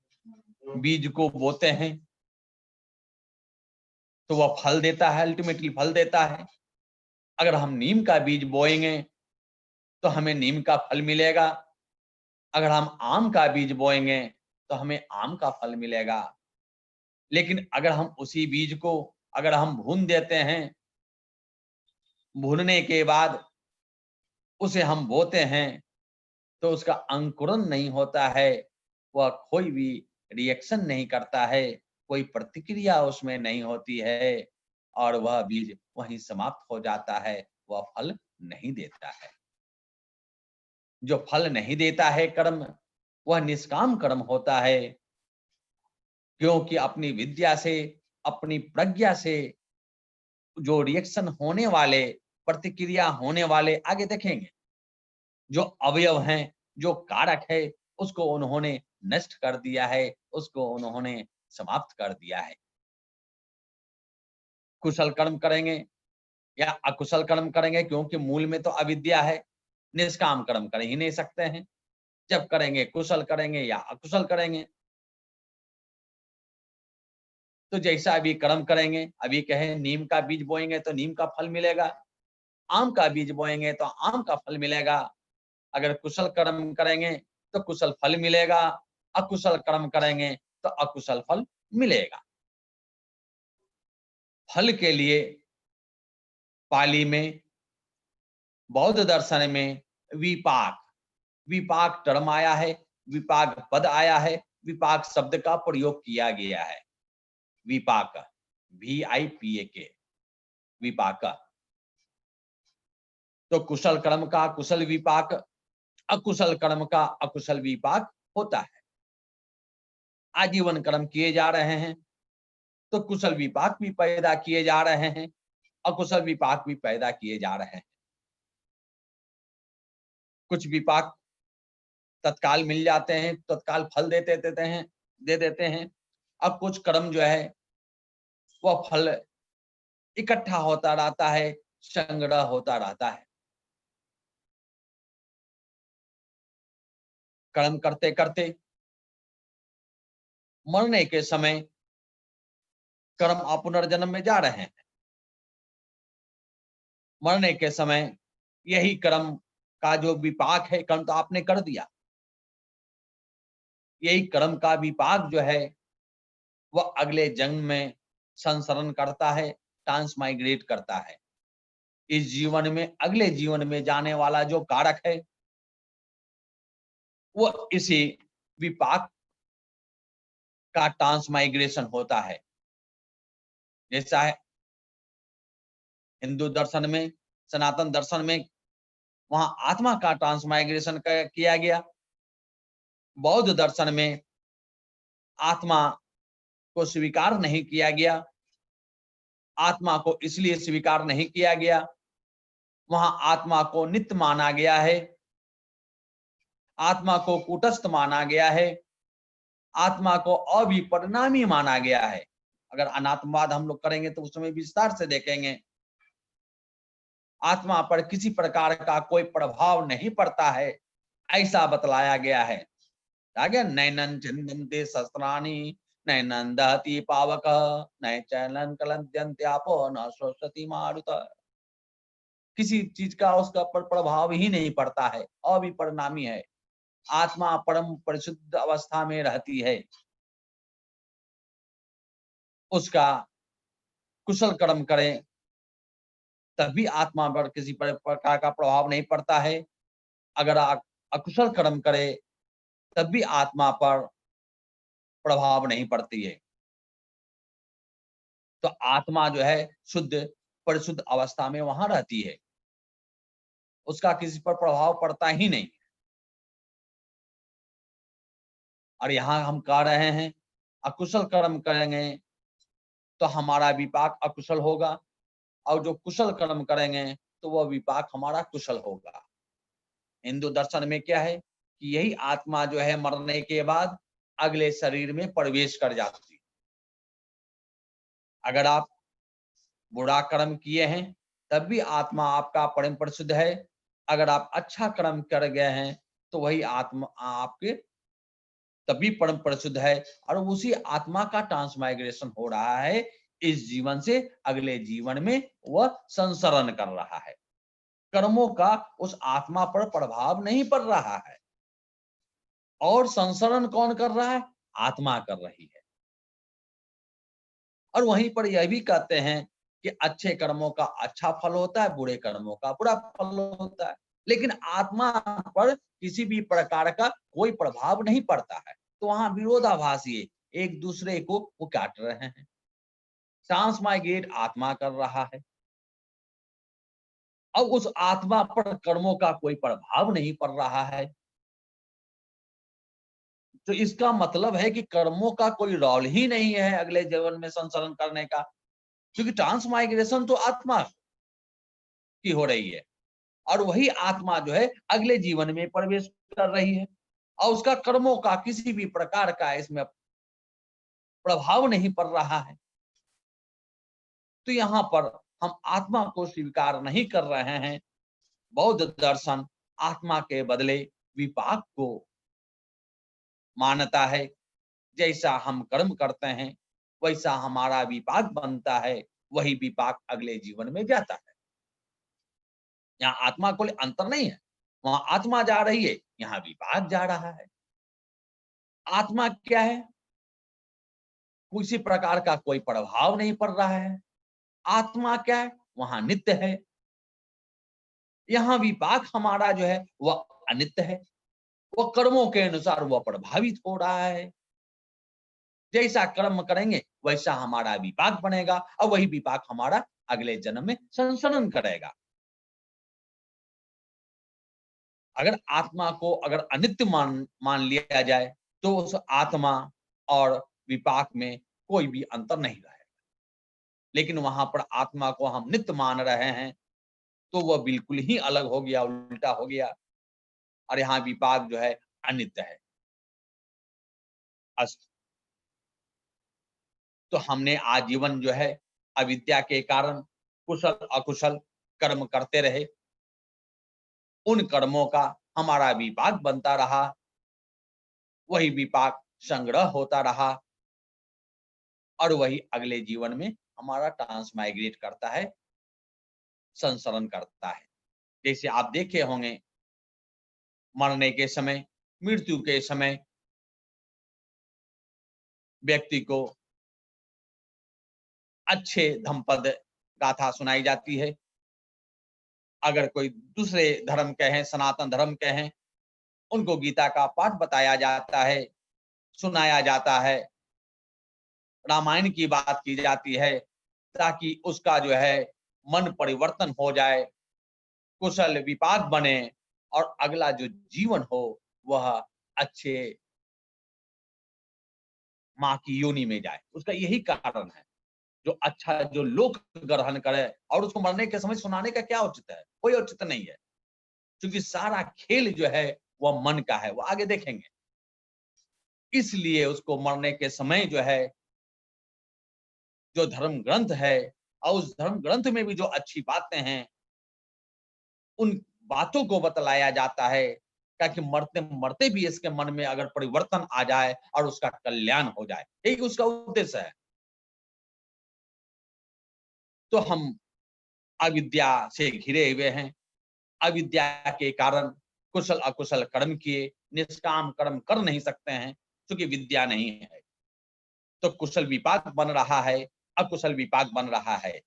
बीज को बोते हैं तो वह फल देता है, अल्टीमेटली फल देता है। अगर हम नीम का बीज बोएंगे तो हमें नीम का फल मिलेगा। अगर हम आम का बीज बोएंगे तो हमें आम का फल मिलेगा। लेकिन अगर हम उसी बीज को अगर हम भून देते हैं, भूनने के बाद उसे हम बोते हैं तो उसका अंकुरन नहीं होता है, वह कोई भी रिएक्शन नहीं करता है, कोई प्रतिक्रिया उसमें नहीं होती है और वह बीज वहीं समाप्त हो जाता है, वह फल नहीं देता है। जो फल नहीं देता है कर्म, वह निष्काम कर्म होता है, क्योंकि अपनी विद्या से, अपनी प्रज्ञा से जो रिएक्शन होने वाले, प्रतिक्रिया होने वाले आगे देखेंगे, जो अवयव हैं, जो कारक है, उसको उन्होंने नष्ट कर दिया है, उसको उन्होंने समाप्त कर दिया है। कुशल कर्म करेंगे या अकुशल कर्म करेंगे, क्योंकि मूल में तो अविद्या है, निष्काम कर्म कर ही नहीं सकते हैं। जब करेंगे कुशल करेंगे या अकुशल करेंगे। तो जैसा अभी कर्म करेंगे, अभी कहे नीम का बीज बोएंगे तो नीम का फल मिलेगा, आम का बीज बोएंगे तो आम का फल मिलेगा। अगर कुशल कर्म करेंगे तो कुशल फल मिलेगा, अकुशल कर्म करेंगे तो अकुशल फल मिलेगा। फल के लिए पाली में, बौद्ध दर्शन में विपाक, विपाक टर्म आया है, विपाक पद आया है, विपाक शब्द का प्रयोग किया गया है। विपाक, VIPAK, विपाक। तो कुशल कर्म का कुशल विपाक, अकुशल कर्म का अकुशल विपाक होता है। आजीवन कर्म किए जा रहे हैं तो कुशल विपाक भी पैदा किए जा रहे हैं, अकुशल विपाक भी पैदा किए जा रहे हैं। कुछ विपाक तत्काल मिल जाते हैं, तत्काल फल दे देते हैं। अब कुछ कर्म जो है वह फल इकट्ठा होता रहता है, संग्रह होता रहता है। कर्म करते करते मरने के समय कर्म पुनर्जन्म में जा रहे हैं। मरने के समय यही कर्म का जो विपाक है, कर्म तो आपने कर दिया, यही कर्म का विपाक जो है वह अगले जन्म में संसरण करता है, ट्रांसमाइग्रेट करता है। इस जीवन में अगले जीवन में जाने वाला जो कारक है वो इसी विपाक का ट्रांसमाइग्रेशन होता है। जैसा है हिंदू दर्शन में, सनातन दर्शन में, वहां आत्मा का ट्रांसमाइग्रेशन किया गया। बौद्ध दर्शन में आत्मा को स्वीकार नहीं किया गया। आत्मा को इसलिए स्वीकार नहीं किया गया, वहां आत्मा को नित्य माना गया है, आत्मा को कूटस्थ माना गया है, आत्मा को अविपरिणामी माना गया है। अगर अनात्मवाद हम लोग करेंगे तो उस समय विस्तार से देखेंगे। आत्मा पर किसी प्रकार का कोई प्रभाव नहीं पड़ता है, ऐसा बतलाया गया है। आगे नैनन चिंदन्ते शस्त्राणि, नैनन दहति पावक, न चैनन कलंत्यन्त्यापो न शोषति मारुत। किसी चीज का उसका पर प्रभाव ही नहीं पड़ता है, अविपरिणामी है। आत्मा परम परिशुद्ध अवस्था में रहती है। उसका कुशल कर्म करें तब भी आत्मा पर किसी प्रकार का प्रभाव नहीं पड़ता है। अगर अकुशल कर्म करे तब भी आत्मा पर प्रभाव नहीं पड़ती है। तो आत्मा जो है शुद्ध परिशुद्ध अवस्था में वहां रहती है, उसका किसी पर प्रभाव पड़ता ही नहीं। और यहाँ हम कह रहे हैं अकुशल कर्म करेंगे तो हमारा विपाक अकुशल होगा, और जो कुशल कर्म करेंगे तो वह विपाक हमारा कुशल होगा। हिंदू दर्शन में क्या है कि यही आत्मा जो है मरने के बाद अगले शरीर में प्रवेश कर जाती है। अगर आप बुरा कर्म किए हैं तब भी आत्मा आपका परम परिशुद्ध है। अगर आप अच्छा कर्म कर गए हैं तो वही आत्मा आपके तभी परम परिशुद्ध है, और उसी आत्मा का ट्रांसमाइग्रेशन हो रहा है। इस जीवन से अगले जीवन में वह संसरण कर रहा है। कर्मों का उस आत्मा पर प्रभाव नहीं पड़ रहा है, और संसरण कौन कर रहा है? आत्मा कर रही है। और वहीं पर यह भी कहते हैं कि अच्छे कर्मों का अच्छा फल होता है, बुरे कर्मों का बुरा फल होता है, लेकिन आत्मा पर किसी भी प्रकार का कोई प्रभाव नहीं पड़ता है। तो वहां विरोधाभासी है, एक दूसरे को वो काट रहे हैं। ट्रांसमाइग्रेट आत्मा कर रहा है, अब उस आत्मा पर कर्मों का कोई प्रभाव नहीं पड़ रहा है। तो इसका मतलब है कि कर्मों का कोई रोल ही नहीं है अगले जीवन में संसरण करने का, क्योंकि ट्रांसमाइग्रेशन तो आत्मा की हो रही है, और वही आत्मा जो है अगले जीवन में प्रवेश कर रही है, और उसका कर्मों का किसी भी प्रकार का इसमें प्रभाव नहीं पड़ रहा है। तो यहाँ पर हम आत्मा को स्वीकार नहीं कर रहे हैं। बौद्ध दर्शन आत्मा के बदले विपाक को मानता है। जैसा हम कर्म करते हैं वैसा हमारा विपाक बनता है, वही विपाक अगले जीवन में जाता है। यहाँ आत्मा को अंतर नहीं है, वहां आत्मा जा रही है, यहाँ विपाक जा रहा है। आत्मा क्या है? किसी प्रकार का कोई प्रभाव नहीं पड़ रहा है। आत्मा क्या है? वहां नित्य है। यहाँ विपाक हमारा जो है वह अनित्य है, वह कर्मों के अनुसार वह प्रभावित हो रहा है। जैसा कर्म करेंगे वैसा हमारा विपाक बनेगा और वही विपाक हमारा अगले जन्म में संसरण करेगा। अगर आत्मा को अगर अनित्य मान लिया जाए तो उस आत्मा और विपाक में कोई भी अंतर नहीं रहेगा। लेकिन वहां पर आत्मा को हम नित्य मान रहे हैं तो वह बिल्कुल ही अलग हो गया, उल्टा हो गया, और यहाँ विपाक जो है अनित्य है। अस्त तो हमने आजीवन जो है अविद्या के कारण कुशल अकुशल कर्म करते रहे। उन कर्मों का हमारा विपाक बनता रहा, वही विपाक संग्रह होता रहा और वही अगले जीवन में हमारा ट्रांसमाइग्रेट करता है, संसरण करता है। जैसे आप देखे होंगे मरने के समय, मृत्यु के समय व्यक्ति को अच्छे धम्पद गाथा सुनाई जाती है। अगर कोई दूसरे धर्म के हैं, सनातन धर्म के हैं, उनको गीता का पाठ बताया जाता है, सुनाया जाता है, रामायण की बात की जाती है, ताकि उसका जो है मन परिवर्तन हो जाए, कुशल विपाक बने और अगला जो जीवन हो वह अच्छे माँ की योनि में जाए। उसका यही कारण है, जो अच्छा जो लोक ग्रहण करे। और उसको मरने के समय सुनाने का क्या औचित्य है? कोई औचित्य नहीं है, क्योंकि सारा खेल जो है वह मन का है, वो आगे देखेंगे। इसलिए उसको मरने के समय जो है जो धर्म ग्रंथ है और उस धर्म ग्रंथ में भी जो अच्छी बातें हैं उन बातों को बतलाया जाता है, ताकि मरते मरते भी इसके मन में अगर परिवर्तन आ जाए और उसका कल्याण हो जाए, यही उसका उद्देश्य है। तो हम अविद्या से घिरे हुए हैं। अविद्या के कारण कुशल अकुशल कर्म किए, निष्काम कर्म कर नहीं सकते हैं, क्योंकि विद्या नहीं है। तो कुशल विपाक बन रहा है, अकुशल विपाक बन रहा है।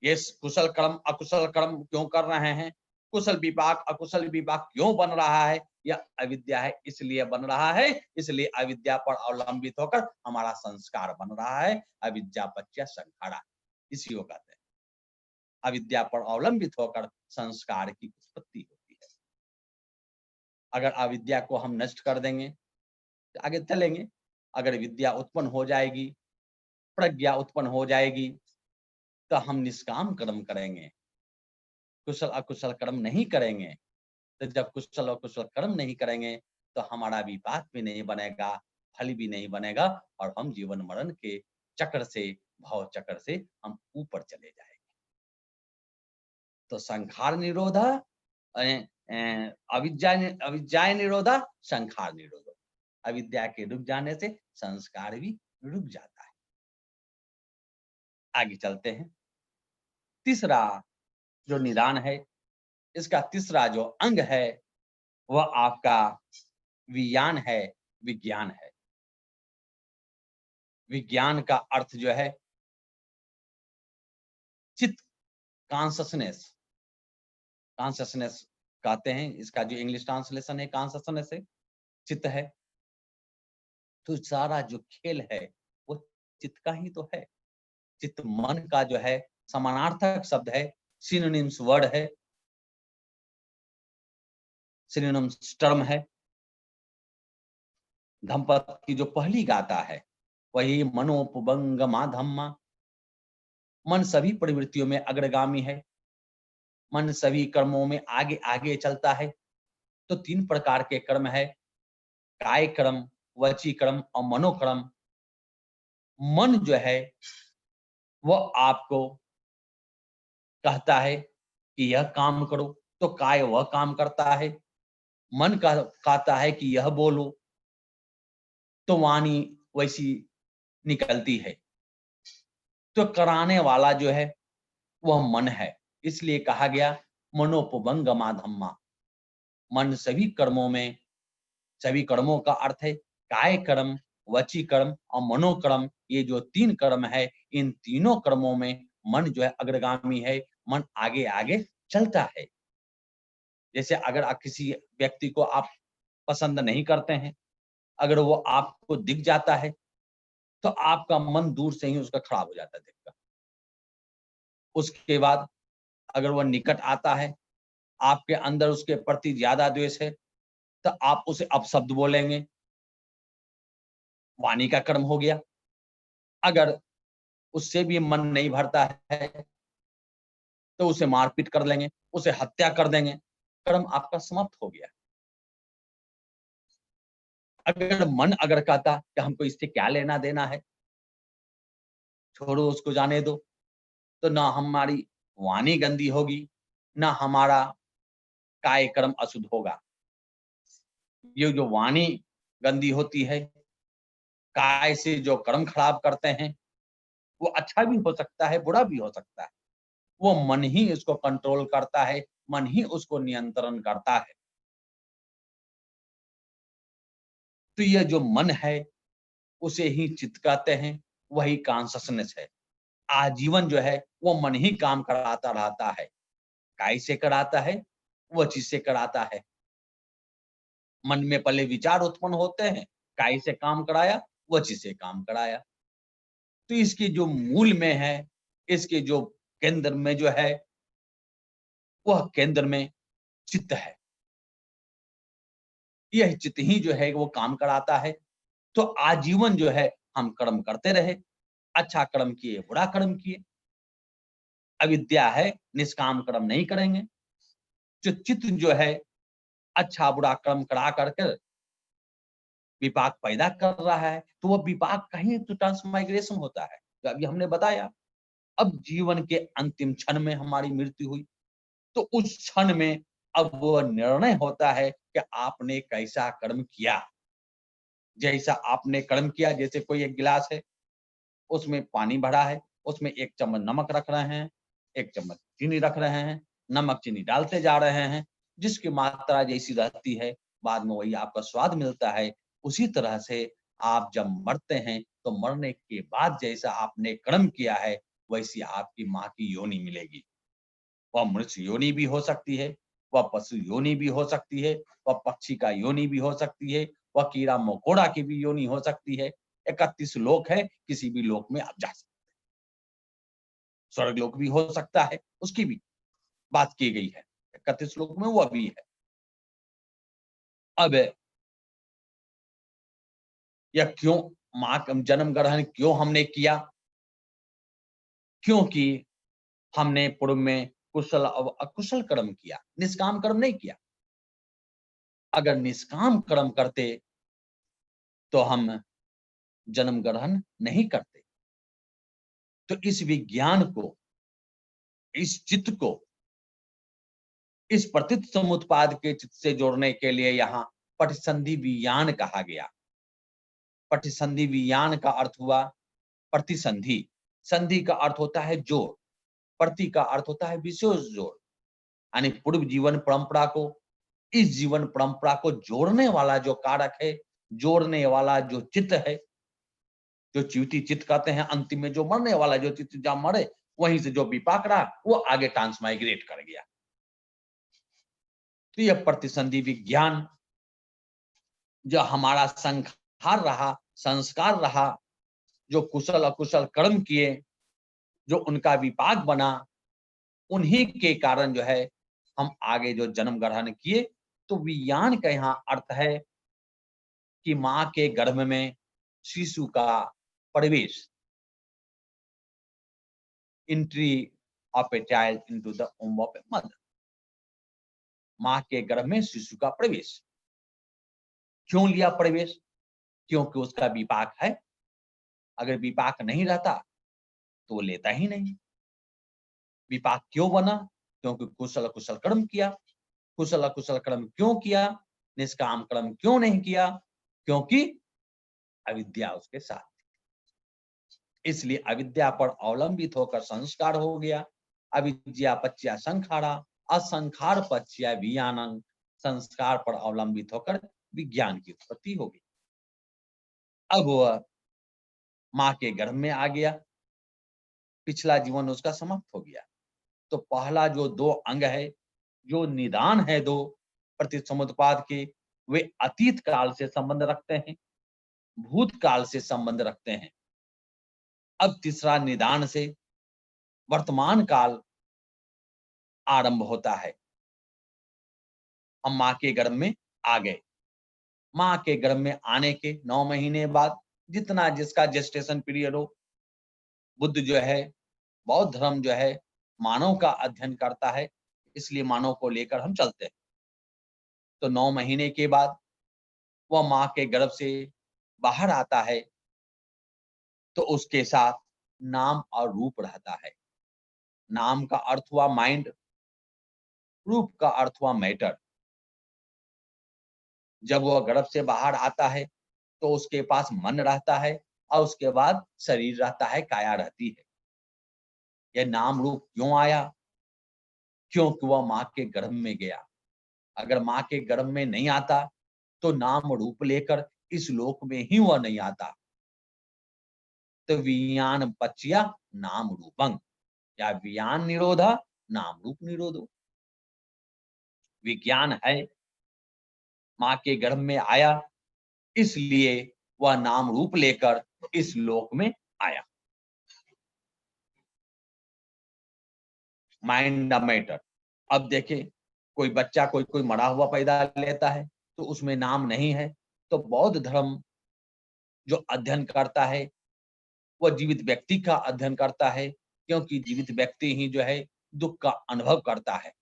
ये कुशल कर्म अकुशल कर्म क्यों कर रहे हैं, कुशल विपाक अकुशल विपाक क्यों बन रहा है? यह अविद्या है, इसलिए बन रहा है। इसलिए अविद्या पर अवलंबित होकर हमारा संस्कार बन रहा है। अविद्या पच्य संखारा, इसी को कहते हैं। अविद्या पर अवलंबित होकर संस्कार की उत्पत्ति होती है। अगर अविद्या को हम नष्ट कर देंगे तो आगे चलेंगे। अगर विद्या उत्पन्न हो जाएगी, प्रज्ञा उत्पन्न हो जाएगी, तो हम निष्काम कर्म करेंगे, कुशल अकुशल कर्म नहीं करेंगे। तो जब कुशल अकुशल कर्म नहीं करेंगे तो हमारा विपाक भी नहीं बनेगा, फल भी नहीं बनेगा, और हम जीवन मरण के चक्र से, भाव चक्र से हम ऊपर चले जाएंगे। तो संखार निरोधा, अविद्या निरोधा, संखार निरोधा। अविद्या के रुक जाने से संस्कार भी रुक जाता है। आगे चलते हैं। तीसरा जो निदान है, इसका तीसरा जो अंग है वह आपका विज्ञान है, विज्ञान है। विज्ञान का अर्थ जो है चित्त, कॉन्शसनेस। कॉन्शसनेस कहते हैं, इसका जो इंग्लिश ट्रांसलेशन है कॉन्शसनेस है, चित्त है। तो सारा जो खेल है वो चित्त का ही तो है। चित्त मन का जो है समानार्थक शब्द है, सिनोनिम्स वर्ड है, सिनोनिम्स टर्म है। धम्पद की जो पहली गाथा है वही मनोपबंगमा धम्मा। मन सभी प्रवृत्तियों में अग्रगामी है, मन सभी कर्मों में आगे आगे चलता है। तो तीन प्रकार के कर्म है, काय कर्म, वची कर्म और मनोकर्म। मन जो है वो आपको कहता है कि यह काम करो, तो काय वह काम करता है। मन कहता है कि यह बोलो, तो वाणी वैसी निकलती है। तो कराने वाला जो है वह मन है। इसलिए कहा गया मनोपभंगमा धम्मा। मन सभी कर्मों में, सभी कर्मों का अर्थ है काय कर्म, वची कर्म और मनोकर्म। ये जो 3 कर्म है, इन तीनों कर्मों में मन जो है अग्रगामी है। मन आगे आगे चलता है। जैसे अगर आप किसी व्यक्ति को आप पसंद नहीं करते हैं, अगर वो आपको दिख जाता है, तो आपका मन दूर से ही उसका खराब हो जाता है देखकर। उसके बाद अगर वह निकट आता है, आपके अंदर उसके प्रति ज्यादा द्वेष है, तो आप उसे अपशब्द बोलेंगे, वाणी का कर्म हो गया। अगर उससे भी मन नहीं भरता है, तो उसे मारपीट कर लेंगे, उसे हत्या कर देंगे, कर्म आपका समाप्त हो गया। अगर मन अगर कहता कि हमको इससे क्या लेना देना है, छोड़ो उसको जाने दो, तो ना हमारी वाणी गंदी होगी, ना हमारा काय कर्म अशुद्ध होगा। ये जो वाणी गंदी होती है, काय से जो कर्म खराब करते हैं, वो अच्छा भी हो सकता है, बुरा भी हो सकता है। वो मन ही इसको कंट्रोल करता है, मन ही उसको नियंत्रण करता है। तो ये जो मन है, उसे ही चित्त कहते हैं, वही कॉन्शसनेस है। आजीवन जो है वो मन ही काम कराता रहता है। काय से कराता है, वो चीज से कराता है। मन में पहले विचार उत्पन्न होते हैं, काय से काम कराया, वो चीज से काम कराया। तो इसकी जो मूल में है, इसके जो केंद्र में जो है, वह केंद्र में चित्त है। यह चित्त ही जो है वो काम कराता है। तो आजीवन जो है हम कर्म करते रहे, अच्छा कर्म किए, बुरा कर्म किए। अविद्या है, निष्काम कर्म नहीं करेंगे। जो चित्त जो है अच्छा बुरा कर्म करा करके विपाक पैदा कर रहा है, तो वह विपाक कहीं तो ट्रांसमाइग्रेशन होता है। तो अभी हमने बताया, अब जीवन के अंतिम क्षण में हमारी मृत्यु हुई, तो उस क्षण में अब वो निर्णय होता है कि आपने कैसा कर्म किया। जैसा आपने कर्म किया, जैसे कोई एक गिलास है, उसमें पानी भरा है, उसमें 1 चम्मच नमक रख रहे हैं, 1 चम्मच चीनी रख रहे हैं, नमक चीनी डालते जा रहे हैं। जिसकी मात्रा जैसी रहती है, बाद में वही आपका स्वाद मिलता है। उसी तरह से आप जब मरते हैं, तो मरने के बाद जैसा आपने कर्म किया है, वैसी आपकी माँ की योनि मिलेगी। वह मनुष्य योनि भी हो सकती है, वह पशु योनि भी हो सकती है, वह पक्षी का योनि भी हो सकती है, वह कीड़ा मकोड़ा की भी योनि हो सकती है। 31 लोक है, किसी भी लोक में आप जा सकते हैं। स्वर्ग लोक भी हो सकता है, उसकी भी बात की गई है। 31 लोक में वह भी है। अब यह क्यों माँ का जन्म ग्रहण क्यों हमने किया? क्योंकि हमने पूर्व में कुशल और अकुशल कर्म किया, निष्काम कर्म नहीं किया। अगर निष्काम कर्म करते, तो हम जन्म ग्रहण नहीं करते। तो इस विज्ञान को, इस चित्त को, इस प्रतीत समुत्पाद के चित्त से जोड़ने के लिए यहाँ पटिसंधि विज्ञान कहा गया। पटिसंधि विज्ञान का अर्थ हुआ प्रतिसंधि। संधि का अर्थ होता है जोड़, प्रति का अर्थ होता है विशेष जोड़। यानी पूर्व जीवन परंपरा को इस जीवन परंपरा को जोड़ने वाला जो कारक है, जोड़ने वाला जो चित्त है, जो च्युति चित्त कहते हैं, अंतिम में जो मरने वाला जो चित्त जहां मरे, वहीं से जो विपाक रहा, वो आगे ट्रांसमाइग्रेट कर गया। तो यह प्रतिसंधि विज्ञान जो हमारा संखार रहा, संस्कार रहा, जो कुशल अकुशल कर्म किए, जो उनका विपाक बना, उन्हीं के कारण जो है हम आगे जो जन्म ग्रहण किए। तो विज्ञान का यहाँ अर्थ है कि माँ के गर्भ में शिशु का प्रवेश, entry of a child into the womb of a mother. माँ के गर्भ में शिशु का प्रवेश। क्यों लिया प्रवेश? क्योंकि उसका विपाक है। अगर विपाक नहीं रहता, तो वो लेता ही नहीं। विपाक क्यों बना? क्योंकि कुशल कुशल कर्म किया। कुशल कुशल कर्म क्यों किया? निष्काम कर्म क्यों नहीं किया? क्योंकि अविद्या उसके साथ थी। इसलिए अविद्या पर अवलंबित होकर संस्कार हो गया। अविद्या पच्च्या संखारा, असंखार पच्च्या विज्ञानं। संस्कार पर अवलंबित होकर विज्ञान की उत्पत्ति हो गई। अब वह माँ के गर्भ में आ गया, पिछला जीवन उसका समाप्त हो गया। तो पहला जो दो अंग है, जो निदान है दो प्रतिसमुत्पाद के, वे अतीत काल से संबंध रखते हैं, भूतकाल से संबंध रखते हैं। अब तीसरा निदान से वर्तमान काल आरंभ होता है। हम माँ के गर्भ में आ गए। माँ के गर्भ में आने के 9 महीने बाद जितना जिसका जेस्टेशन पीरियड हो, बुद्ध जो है, बौद्ध धर्म जो है, मानव का अध्ययन करता है, इसलिए मानव को लेकर हम चलते हैं। तो 9 महीने के बाद वह माँ के गर्भ से बाहर आता है, तो उसके साथ नाम और रूप रहता है। नाम का अर्थ हुआ माइंड, रूप का अर्थ हुआ मैटर। जब वह गर्भ से बाहर आता है तो उसके पास मन रहता है और उसके बाद शरीर रहता है, काया रहती है। यह नाम रूप क्यों आया? क्योंकि वह माँ के गर्भ में गया। अगर माँ के गर्भ में नहीं आता तो नाम रूप लेकर इस लोक में ही वह नहीं आता। तो विज्ञान पच्च्या नाम रूपं, या विज्ञान निरोधा नाम रूप निरोधो। विज्ञान है, माँ के गर्भ में आया, इसलिए वह नाम रूप लेकर इस लोक में आया। Mind the matter. अब देखें, कोई बच्चा कोई मरा हुआ पैदा लेता है तो उसमें नाम नहीं है, तो बौद्ध धर्म जो अध्ययन करता है वह जीवित व्यक्ति का अध्ययन करता है, क्योंकि जीवित व्यक्ति ही जो है दुख का अनुभव करता है।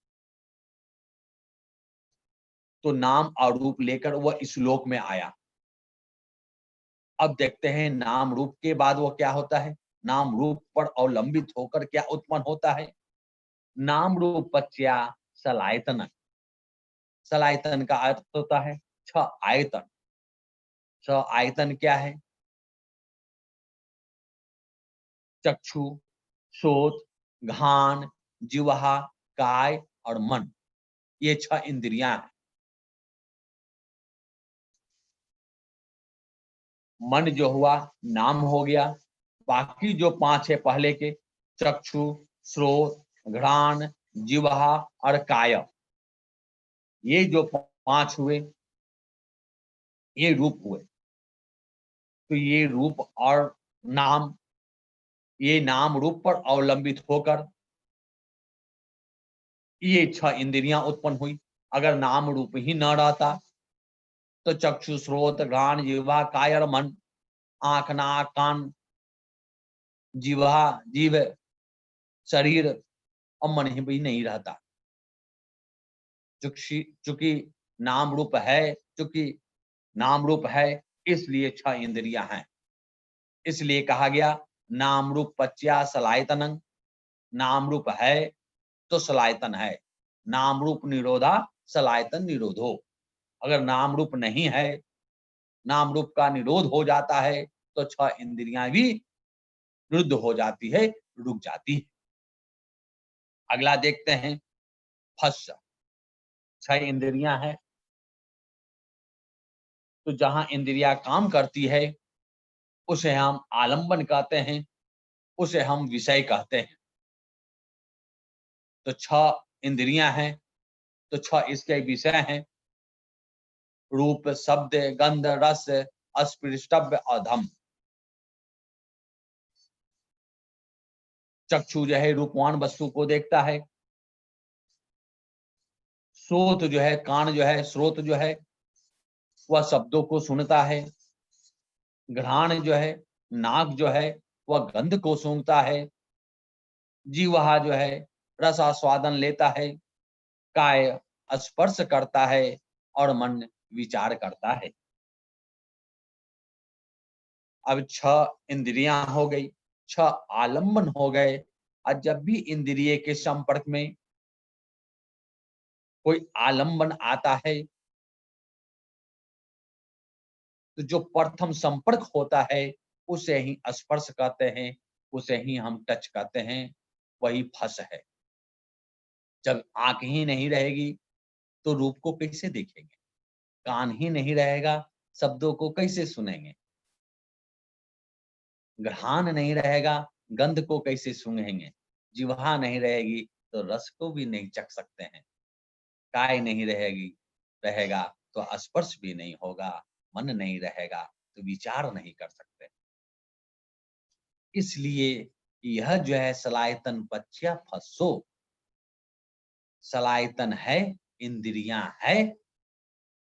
तो नाम और रूप लेकर वह इस लोक में आया। अब देखते हैं नाम रूप के बाद वो क्या होता है, नाम रूप पर अवलंबित होकर क्या उत्पन्न होता है। नाम रूप पच्च्या सलायतन। सलायतन का अर्थ होता है 6 आयतन। 6 आयतन क्या है? चक्षु, श्रोत, घ्राण, जिह्वा, काय और मन। ये 6 इंद्रियां हैं। मन जो हुआ नाम हो गया, बाकी जो 5 है पहले के, चक्षु, श्रोत, घ्राण, जिह्वा और काय, ये जो 5 हुए ये रूप हुए। तो ये रूप और नाम, ये नाम रूप पर अवलंबित होकर ये 6 इंद्रियां उत्पन्न हुई। अगर नाम रूप ही न रहता तो चक्षु, श्रोत, घ्राण, जिह्वा, काय और मन, आंख, नाक, कान, जिह्वा, जीव, शरीर और मन ही भी नहीं रहता। चूंकि नाम रूप है, चूंकि नाम रूप है, इसलिए 6 इंद्रियां हैं। इसलिए कहा गया नाम रूप पच्च्या सलायतनं। नाम रूप है तो सलायतन है। नाम रूप निरोधा सलायतन निरोधो। अगर नाम रूप नहीं है, नाम रूप का निरोध हो जाता है, तो 6 इंद्रियां भी निरुद्ध हो जाती है, रुक जाती है। अगला देखते हैं फस्य। 6 इंद्रियां हैं, तो जहां इंद्रियां काम करती है उसे हम आलंबन कहते हैं, उसे हम विषय कहते हैं। तो 6 इंद्रियां हैं, तो 6 इसके विषय हैं, रूप, शब्द, गंध, रस, स्पर्शव्य और धम्म। चक्षु जो है रूपवान वस्तु को देखता है। श्रोत जो है, कान जो है, श्रोत जो है वह शब्दों को सुनता है। घ्राण जो है, नाक जो है वह गंध को सूंघता है। जीवा जो है रस आस्वादन लेता है। काय स्पर्श करता है और मन विचार करता है। अब 6 इंद्रियां हो गई। छह आलम्बन हो गए। और जब भी इंद्रिय के संपर्क में कोई आलम्बन आता है, तो जो प्रथम संपर्क होता है उसे ही स्पर्श कहते हैं, उसे ही हम टच कहते हैं, वही फस है। जब आंख ही नहीं रहेगी तो रूप को कैसे देखेंगे? कान ही नहीं रहेगा, शब्दों को कैसे सुनेंगे? घ्राण नहीं रहेगा, गंध को कैसे सूंघेंगे? जिह्वा नहीं रहेगी तो रस को भी नहीं चख सकते हैं। काय नहीं रहेगा तो स्पर्श भी नहीं होगा, मन नहीं रहेगा तो विचार नहीं कर सकते। इसलिए यह जो है सलायतन पच्य फस्सो, सलायतन है, इंद्रियां है,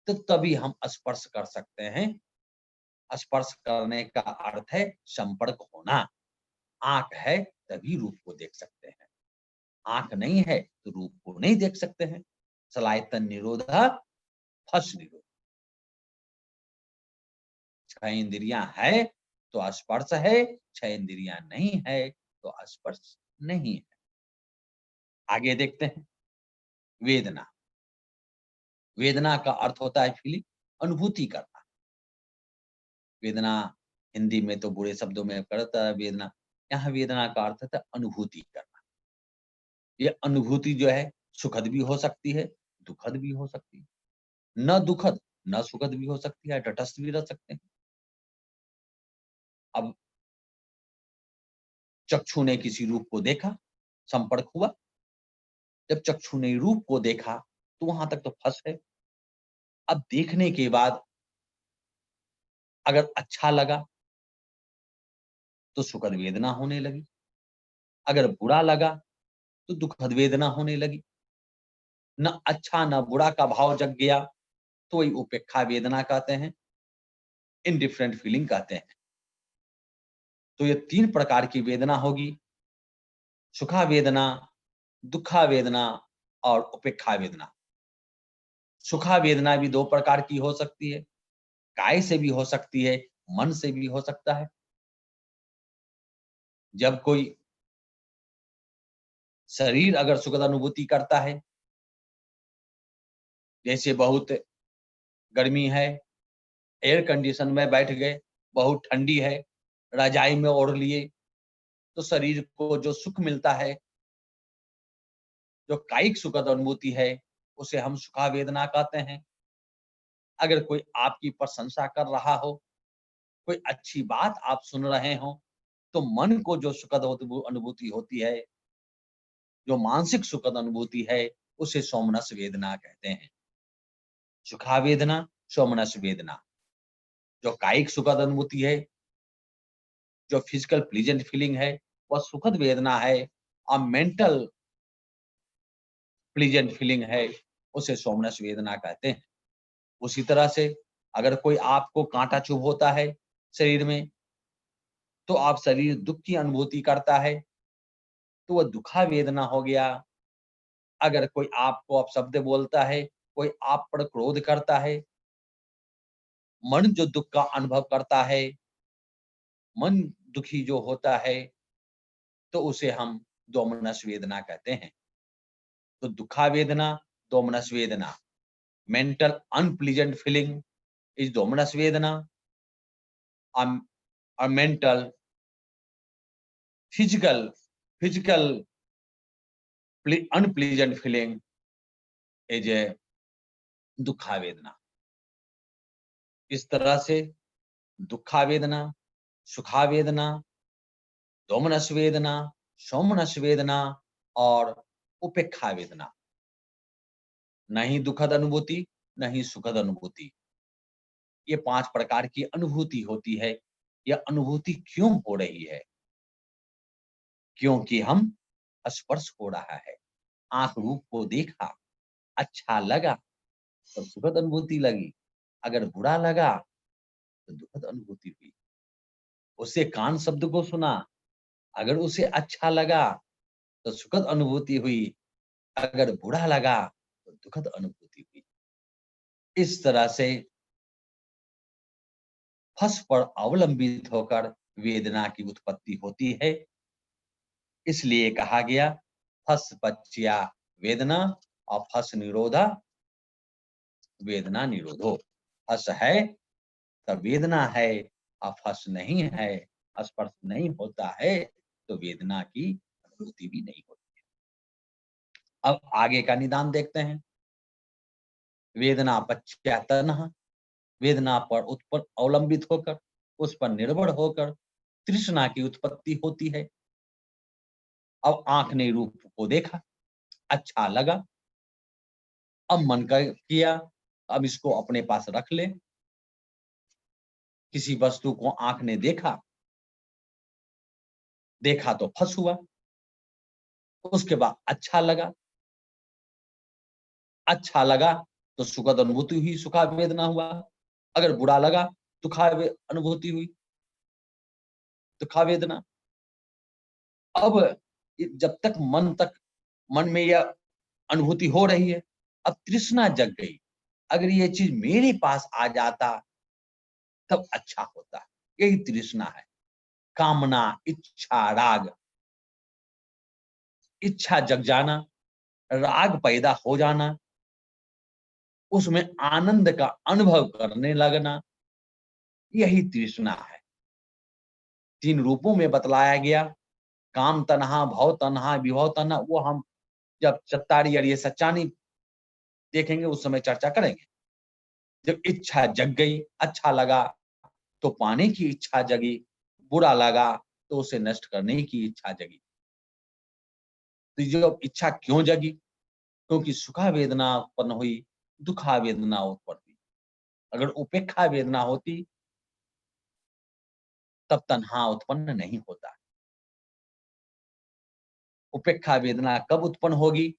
तो तभी हम स्पर्श कर सकते हैं। स्पर्श करने का अर्थ है संपर्क होना। आंख है तभी रूप को देख सकते हैं, आंख नहीं है तो रूप को नहीं देख सकते हैं। सलायतन निरोध फस निरोध। छह इंद्रियां है तो स्पर्श है, छह इंद्रियां नहीं है तो स्पर्श नहीं है। आगे देखते हैं वेदना। वेदना का अर्थ होता है फीलिंग, अनुभूति करना। वेदना हिंदी में तो बुरे शब्दों में करता है वेदना, यहाँ वेदना का अर्थ होता है अनुभूति करना। ये अनुभूति जो है सुखद भी हो सकती है, दुखद भी हो सकती है, न दुखद न सुखद भी हो सकती है, तटस्थ भी रह सकते हैं। अब चक्षु ने किसी रूप को देखा, संपर्क हुआ, जब चक्षु ने रूप को देखा तो वहां तक तो फंस है। अब देखने के बाद अगर अच्छा लगा तो सुखद वेदना होने लगी, अगर बुरा लगा तो दुखद वेदना होने लगी। न अच्छा न बुरा का भाव जग गया तो वही उपेक्षा वेदना कहते हैं, इनडिफरेंट फीलिंग कहते हैं। तो ये तीन प्रकार की वेदना होगी, सुखा वेदना, दुखा वेदना और उपेक्षा वेदना। सुखा वेदना भी दो प्रकार की हो सकती है, काय से भी हो सकती है, मन से भी हो सकता है। जब कोई शरीर अगर सुखद अनुभूति करता है, जैसे बहुत गर्मी है, एयर कंडीशन में बैठ गए, बहुत ठंडी है, रजाई में ओढ़ लिए, तो शरीर को जो सुख मिलता है, जो कायिक सुखद अनुभूति है, उसे हम सुखा वेदना कहते हैं। अगर कोई आपकी प्रशंसा कर रहा हो, कोई अच्छी बात आप सुन रहे हो, तो मन को जो सुखद अनुभूति होती है, जो मानसिक सुखद अनुभूति है, उसे सोमनस वेदना कहते हैं। सुखा वेदना, सोमनस वेदना। जो कायिक सुखद अनुभूति है, जो फिजिकल प्लीजेंट फीलिंग है, वह सुखद वेदना है। और मेंटल प्लीजेंट फीलिंग है, उसे सोमनस वेदना कहते हैं। उसी तरह से अगर कोई आपको कांटा चुभ होता है शरीर में, तो आप शरीर दुख की अनुभूति करता है, तो वह दुखा वेदना हो गया। अगर कोई आपको अपशब्द बोलता है, कोई आप पर क्रोध करता है, मन जो दुख का अनुभव करता है, मन दुखी जो होता है, तो उसे हम दोमनस वेदना कहते हैं। तो दुखा वेदना, दोमनस वेदना, मेंटल अनप्लीजेंट फीलिंग इज दोमनस वेदना, और mental physical unpleasant feeling is a दुखा वेदना। इस तरह से दुखा वेदना, सुखा वेदना, दोमनस वेदना, सोमनस वेदना और उपेक्षा वेदना। नहीं दुखद अनुभूति, नहीं सुखद अनुभूति। ये 5 प्रकार की अनुभूति होती है। यह अनुभूति क्यों हो रही है? क्योंकि हम स्पर्श हो रहा है। आँख रूप को देखा, अच्छा लगा तो सुखद अनुभूति लगी, अगर बुरा लगा तो दुखद अनुभूति हुई। उसे कान शब्द को सुना, अगर उसे अच्छा लगा तो सुखद अनुभूति हुई, अगर बुरा लगा तो दुखद अनुभूति हुई। इस तरह से फस पर अवलंबित होकर वेदना की उत्पत्ति होती है। इसलिए कहा गया फस पच्या वेदना और फस निरोधा वेदना निरोधो। फस है तब वेदना है और फस नहीं है, स्पर्श नहीं होता है तो वेदना की अनुभूति भी नहीं होती। अब आगे का निदान देखते हैं। वेदना पच्या तन्हा, वेदना पर उत्पन्न अवलंबित होकर, उस पर निर्भर होकर तृष्णा की उत्पत्ति होती है। अब आंख ने रूप को देखा, अच्छा लगा, अब मन का किया, अब इसको अपने पास रख ले। किसी वस्तु को आंख ने देखा, देखा तो फस हुआ, उसके बाद अच्छा लगा तो सुखद अनुभूति हुई, सुखा वेदना हुआ। अगर बुरा लगा दुखा अनुभूति हुई, दुखा वेदना। अब जब तक मन में यह अनुभूति हो रही है, अब तृष्णा जग गई। अगर ये चीज मेरे पास आ जाता तब अच्छा होता। यही तृष्णा है, कामना, इच्छा, राग। इच्छा जग जाना, राग पैदा हो जाना, उसमें आनंद का अनुभव करने लगना, यही तृष्णा है। 3 रूपों में बतलाया गया, काम तन्हा, भव तन्हा, विभव तन्हा। वो हम जब चत्तारी और ये सच्चानी देखेंगे उस समय चर्चा करेंगे। जब इच्छा जग गई, अच्छा लगा तो पाने की इच्छा जगी, बुरा लगा तो उसे नष्ट करने की इच्छा जगी। तो जो इच्छा क्यों जगी? क्योंकि सुखा वेदना उत्पन्न हुई, दुखा वेदना उत्पन्न हुई। अगर उपेक्षा वेदना होती तब तन्हा उत्पन्न नहीं होता। उपेक्षा वेदना कब उत्पन्न होगी?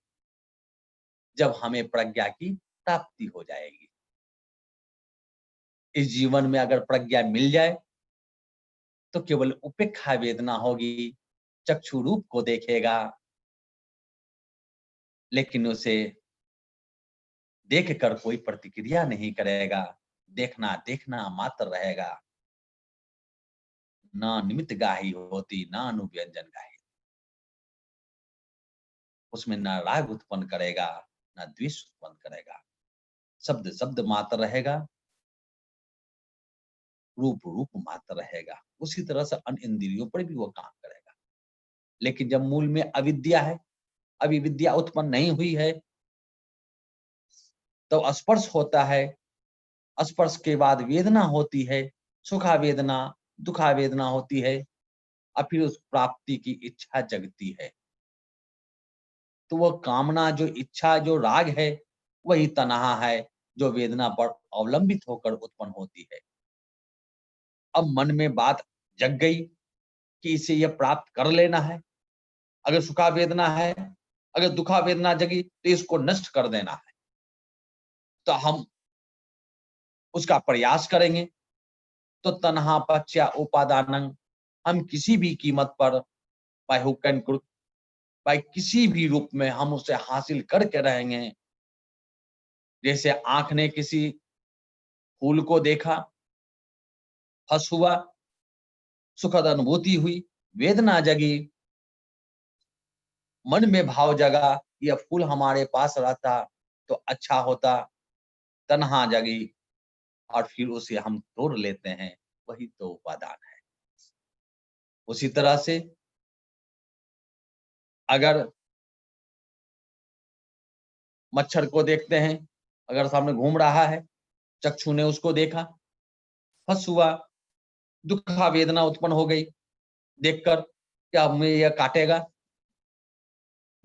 जब हमें प्रज्ञा की प्राप्ति हो जाएगी। इस जीवन में अगर प्रज्ञा मिल जाए तो केवल उपेक्षा वेदना होगी, चक्षु रूप को देखेगा, लेकिन उसे देखकर कोई प्रतिक्रिया नहीं करेगा, देखना देखना मात्र रहेगा। ना निमित्त गाही होती, ना अनुव्यंजन गाही। उसमें ना राग उत्पन्न करेगा, ना द्वेष उत्पन्न करेगा। शब्द शब्द मात्र रहेगा, रूप रूप मात्र रहेगा। उसी तरह से अन्य इंद्रियों पर भी वो काम करेगा। लेकिन जब मूल में अविद्या है, अभी विद्या उत्पन्न नहीं हुई है, तो स्पर्श होता है। स्पर्श के बाद वेदना होती है, सुखा वेदना, दुखा वेदना होती है, और फिर उस प्राप्ति की इच्छा जगती है। तो वह कामना, जो इच्छा, जो राग है, वही तन्हा है, जो वेदना पर अवलंबित होकर उत्पन्न होती है। अब मन में बात जग गई कि इसे यह प्राप्त कर लेना है। अगर सुखा वेदना है, अगर दुखा वेदना जगी तो इसको नष्ट कर देना है। तो हम उसका प्रयास करेंगे। तो तन्हा पच्या उपादानं, हम किसी भी कीमत पर, by hook and crook, by किसी भी रूप में हम उसे हासिल करके रहेंगे। जैसे आंख ने किसी फूल को देखा, हर्ष हुआ, सुखद अनुभूति हुई, वेदना जगी, मन में भाव जगा, यह फूल हमारे पास रहता तो अच्छा होता, तन्हा जगी, और फिर उसे हम तोड़ लेते हैं। वही तो उपादान है। उसी तरह से अगर मच्छर को देखते हैं, अगर सामने घूम रहा है, चक्षु ने उसको देखा, हर्ष हुआ, दुखा वेदना उत्पन्न हो गई देखकर, क्या हमें यह काटेगा?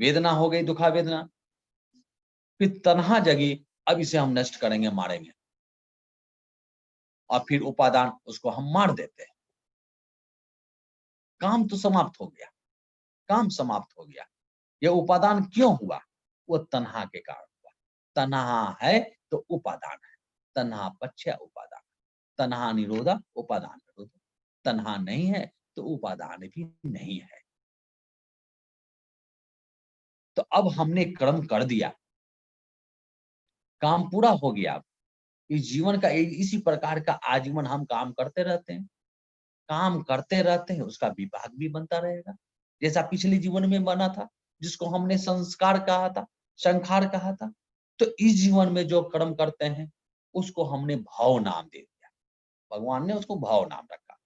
वेदना हो गई, दुखा वेदना। फिर तन्हा जगी, अब इसे हम नष्ट करेंगे, मारेंगे, और फिर उपादान, उसको हम मार देते हैं। काम तो समाप्त हो गया, काम समाप्त हो गया। यह उपादान क्यों हुआ? वो तन्हा के कारण हुआ। तन्हा है तो उपादान है। तन्हा पक्ष उपादान, तन्हा निरोधा उपादान निरोध। तन्हा नहीं है तो उपादान भी नहीं है। तो अब हमने कर्म कर दिया, काम पूरा हो गया। इस जीवन का इसी प्रकार का आजीवन हम काम करते रहते हैं। काम करते रहते हैं उसका विपाक भी बनता रहेगा, जैसा पिछले जीवन में बना था, जिसको हमने संस्कार कहा था, संखार कहा था। तो इस जीवन में जो कर्म करते हैं उसको हमने भाव नाम दे दिया, भगवान ने उसको भाव नाम रखा।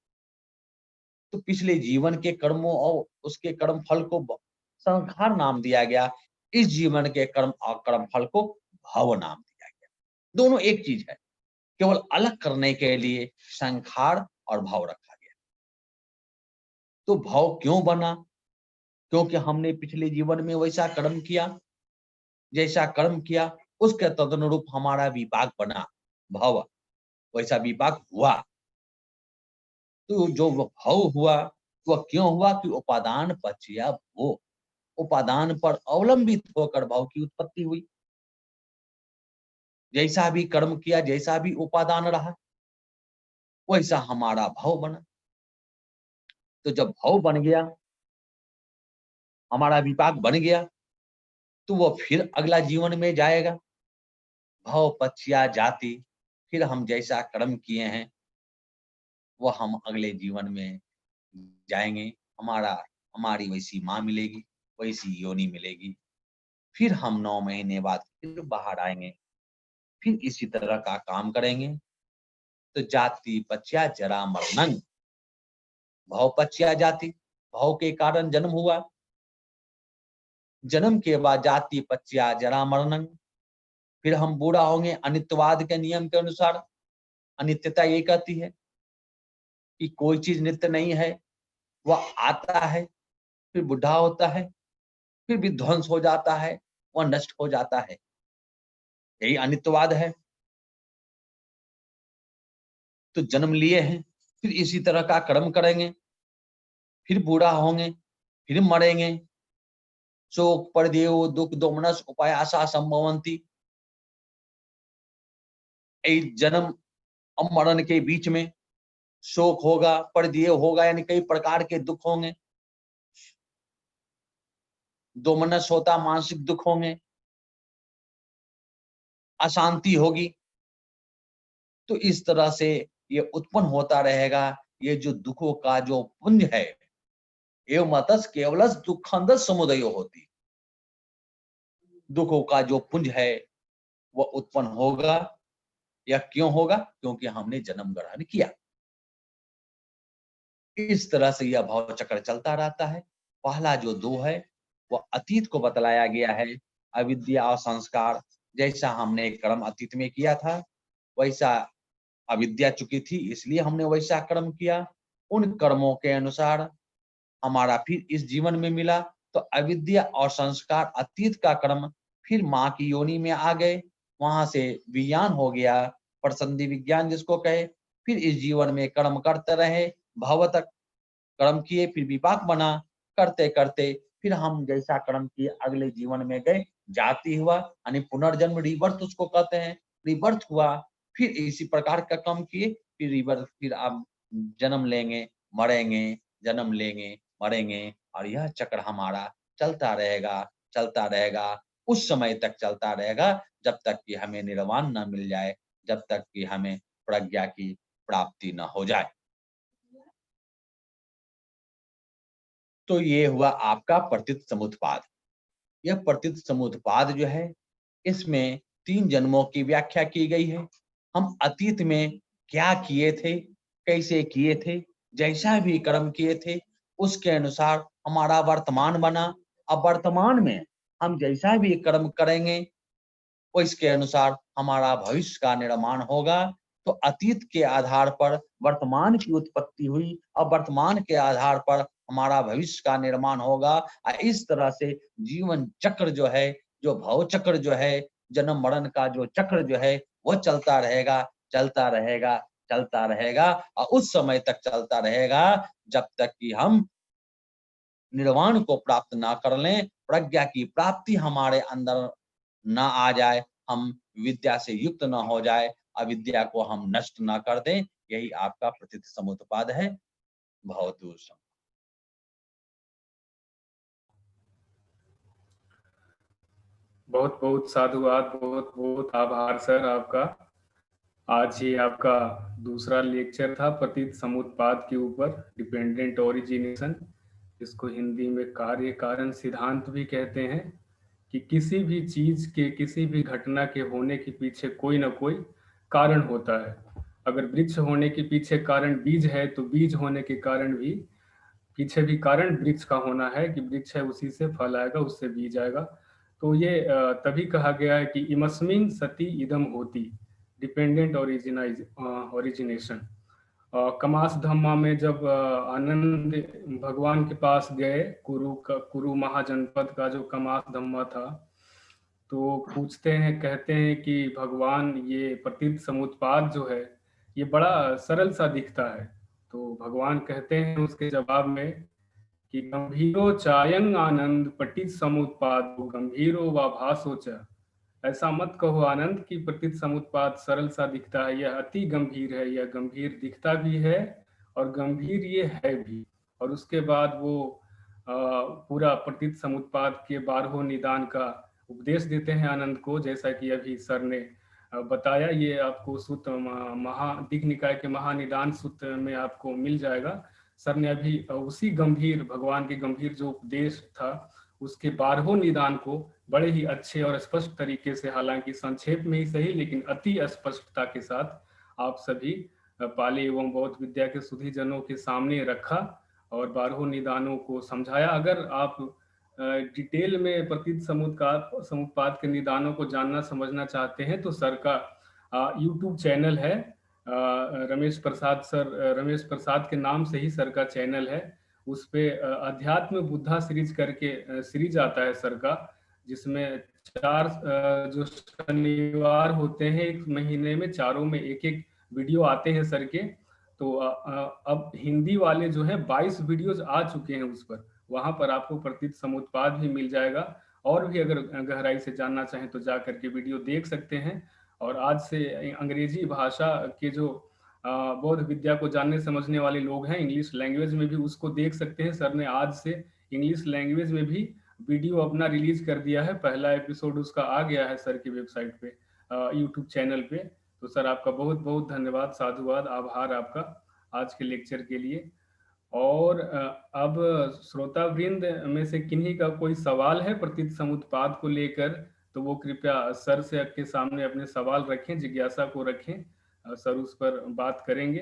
तो पिछले जीवन के कर्मों और उसके कर्म फल को संखार नाम दिया गया, इस जीवन के कर्म और कर्म फल को भाव नाम दिया गया। दोनों एक चीज है, केवल अलग करने के लिए संखार और भाव रखा गया। तो भाव क्यों बना? क्योंकि हमने पिछले जीवन में वैसा कर्म किया, जैसा कर्म किया उसके तदनुरूप हमारा विपाक बना, भाव वैसा विपाक हुआ। तो जो वो भाव हुआ वह क्यों हुआ? कि उपादान पचया वो, उपादान पर अवलंबित होकर भाव की उत्पत्ति हुई। जैसा भी कर्म किया, जैसा भी उपादान रहा, वैसा हमारा भाव बना। तो जब भाव बन गया, हमारा विपाक बन गया, तो वो फिर अगला जीवन में जाएगा। भाव पचया जाति, फिर हम जैसा कर्म किए हैं वो हम अगले जीवन में जाएंगे। हमारी वैसी माँ मिलेगी, वैसी योनि मिलेगी। फिर हम 9 महीने बाद फिर बाहर आएंगे, फिर इसी तरह का काम करेंगे। तो जाति पच्या जरा मरणं, भाव पच्या जाति, भाव के कारण जन्म हुआ, जन्म के बाद जाति पच्या जरा मरणं, फिर हम बूढ़ा होंगे। अनित्यवाद के नियम के अनुसार अनित्यता ये कहती है कि कोई चीज नित्य नहीं है, वह आता है फिर बुढ़ा होता है, फिर विध्वंस हो जाता है, वह नष्ट हो जाता है, यही अनित्यवाद है। तो जन्म लिए हैं, फिर इसी तरह का कर्म करेंगे, फिर बूढ़ा होंगे, फिर मरेंगे। शोक परदेव दुख दोमनस उपायासा संभवंती, जन्म और मरण के बीच में शोक होगा, परदेव होगा, यानी कई प्रकार के दुख होंगे। दोमनस होता, मानसिक दुख होंगे, अशांति होगी। तो इस तरह से ये उत्पन्न होता रहेगा। ये जो दुखों का जो पुंज है, एवं मतस केवलस दुखंद समुदय होती, दुखों का जो पुंज है वह उत्पन्न होगा। यह क्यों होगा? क्योंकि हमने जन्म ग्रहण किया। इस तरह से यह भाव चक्र चलता रहता है। पहला जो 2 है वह अतीत को बतलाया गया है, अविद्या और संस्कार। जैसा हमने कर्म अतीत में किया था, वैसा अविद्या चुकी थी, इसलिए हमने वैसा कर्म किया। उन कर्मों के अनुसार हमारा फिर इस जीवन में मिला। तो अविद्या और संस्कार, अतीत का कर्म, फिर माँ की योनि में आ गए, वहां से विज्ञान हो गया, प्रसंधि विज्ञान जिसको कहे। फिर इस जीवन में कर्म करते रहे, भव तक कर्म किए, फिर विपाक बना, करते करते फिर हम जैसा कर्म किए अगले जीवन में गए, जाति हुआ, यानी पुनर्जन्म, रीबर्थ उसको कहते हैं, रीबर्थ हुआ। फिर इसी प्रकार का कर्म किए, फिर रीबर्थ, फिर आप जन्म लेंगे, मरेंगे, जन्म लेंगे, मरेंगे, और यह चक्र हमारा चलता रहेगा, चलता रहेगा। उस समय तक चलता रहेगा जब तक कि हमें निर्वाण न मिल जाए, जब तक कि हमें प्रज्ञा की प्राप्ति न हो जाए। तो ये हुआ आपका प्रतीत समुत्पाद। यह प्रतीत समुत्पाद जो है, इसमें 3 जन्मों की व्याख्या की गई है। हम अतीत में क्या किए थे, कैसे किए थे, जैसा भी कर्म किए थे, उसके अनुसार हमारा वर्तमान बना। अब वर्तमान में हम जैसा भी कर्म करेंगे, वो इसके अनुसार हमारा भविष्य का निर्माण होगा। तो अतीत के आधार पर वर्तमान की उत्पत्ति हुई, अब वर्तमान के आधार पर हमारा भविष्य का निर्माण होगा। इस तरह से जीवन चक्र जो है, जो भव चक्र जो है, जन्म मरण का जो चक्र जो है, वो चलता रहेगा, चलता रहेगा, चलता रहेगा, और उस समय तक चलता रहेगा जब तक कि हम निर्वाण को प्राप्त ना कर लें, प्रज्ञा की प्राप्ति हमारे अंदर ना आ जाए, हम विद्या से युक्त ना हो जाए, अविद्या को हम नष्ट ना कर दें। यही आपका प्रतीत समुत्पाद है, भवतोषम। बहुत बहुत साधुवाद, बहुत बहुत आभार सर आपका। आज ही आपका दूसरा लेक्चर था प्रतीत समुत्पाद के ऊपर, डिपेंडेंट ओरिजिनेशन, जिसको हिंदी में कार्य कारण सिद्धांत भी कहते हैं, कि किसी भी चीज के, किसी भी घटना के होने के पीछे कोई ना कोई कारण होता है। अगर वृक्ष होने के पीछे कारण बीज है, तो बीज होने के कारण भी पीछे भी कारण वृक्ष का होना है, कि वृक्ष है उसी से फल आएगा, उससे बीज आएगा। तो ये तभी कहा गया है कि इमस्मिन सती इदम होती, डिपेंडेंट ओरिजिनेशन। कमास धम्मा में जब आनंद भगवान के पास गए, कुरु महाजनपद का जो कमास धम्मा था, तो पूछते हैं, कहते हैं कि भगवान ये प्रतीत समुत्पाद जो है ये बड़ा सरल सा दिखता है। तो भगवान कहते हैं उसके जवाब में कि गंभीरो चायंग आनंद पटित समुत्पाद गंभीरो व भासो च। ऐसा मत कहो आनंद कि प्रतीत समुत्पाद सरल सा दिखता है, यह अति गंभीर है, यह गंभीर दिखता भी है और गंभीर ये है भी। और उसके बाद वो पूरा प्रतीत समुत्पाद के 12 निदान का उपदेश देते हैं आनंद को, जैसा कि अभी सर ने बताया। ये आपको सूत्र दिग् निकाय के महानिदान सूत्र में आपको मिल जाएगा। सर ने अभी उसी गंभीर, भगवान के गंभीर जो उपदेश था उसके 12 निदान को बड़े ही अच्छे और स्पष्ट तरीके से, हालांकि संक्षेप में ही सही लेकिन अति स्पष्टता के साथ आप सभी पाली एवं बौद्ध विद्या के सुधी जनों के सामने रखा और 12 निदानों को समझाया। अगर आप डिटेल में प्रतीत समुत्पाद के निदानों को जानना समझना चाहते हैं, तो सर का यूट्यूब चैनल है, रमेश प्रसाद के नाम से ही सर का चैनल है। उस पे अध्यात्म बुद्धा सीरीज करके सीरीज आता है सर का, जिसमें 4 जो शनिवार होते हैं एक महीने में, चारों में एक एक वीडियो आते हैं सर के। तो अब हिंदी वाले जो है 22 वीडियोज आ चुके हैं उस पर, वहां पर आपको प्रतीत समुत्पाद भी मिल जाएगा। और भी अगर गहराई से जानना चाहें तो जा करके वीडियो देख सकते हैं। और आज से अंग्रेजी भाषा के जो बौद्ध विद्या को जानने समझने वाले लोग हैं, इंग्लिश लैंग्वेज में भी उसको देख सकते हैं। सर ने आज से इंग्लिश लैंग्वेज में भी वीडियो अपना रिलीज कर दिया है, पहला एपिसोड उसका आ गया है सर की वेबसाइट पे, यूट्यूब चैनल पे। तो सर आपका बहुत बहुत धन्यवाद, साधुवाद, आभार आपका आज के लेक्चर के लिए। और अब श्रोता वृंद में से किन्हीं का कोई सवाल है प्रतीत समुत्पाद को लेकर, तो वो कृपया सर से के सामने अपने सवाल रखें, जिज्ञासा को रखें, सर उस पर बात करेंगे।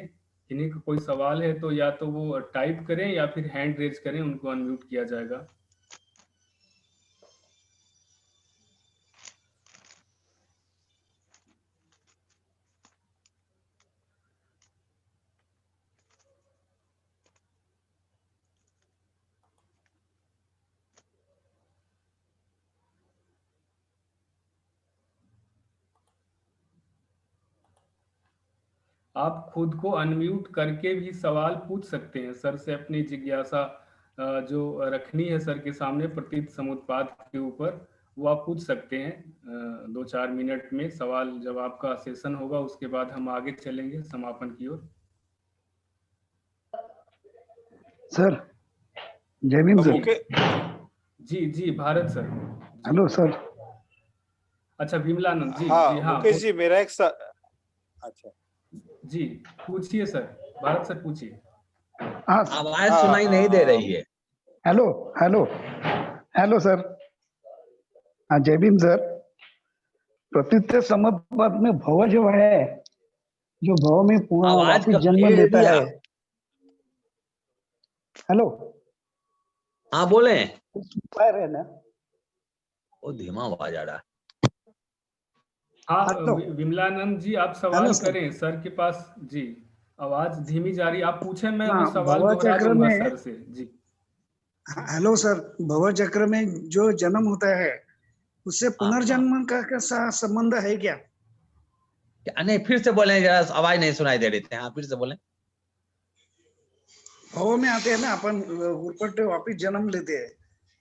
किन्हीं का कोई सवाल है तो या तो वो टाइप करें या फिर हैंड रेज करें, उनको अनम्यूट किया जाएगा। आप खुद को अनम्यूट करके भी सवाल पूछ सकते हैं सर से, अपनी जिज्ञासा जो रखनी है सर के सामने प्रतीत समुत्पाद के ऊपर, वो आप पूछ सकते हैं। 2-4 मिनट में सवाल जवाब का सेशन होगा, उसके बाद हम आगे चलेंगे समापन की ओर। सर जय भीम सर। जी जी भारत सर। Hello sir. अच्छा विमलानंद जी। हाँ, जी हाँ मुकेश जी मेरा एक अच्छा जी पूछिए सर, भारत सर पूछिए। हाँ आवाज सुनाई नहीं दे रही है। Hello hello hello sir. हाँ जय भीम सर। प्रतीत समुत्पाद में भव जो है, जो भव में पूरा वापिस जन्म लेता है। हेलो हाँ बोले। है ना, वो धीमा आवाज आ रहा है। हाँ विमलानंद जी आप सवाल करें सर के पास। जी आवाज धीमी जा रही, आप पूछें, मैं वो सवाल दोहरा दूंगा सर से। जी हेलो सर, भव चक्र में जो जन्म होता है उससे पुनर्जन्म का संबंध है क्या? नहीं फिर से बोले जरा, आवाज नहीं सुनाई दे रही थी। हाँ फिर से बोले। भव में आते हैं ना अपन, ऊपर वापिस जन्म लेते हैं,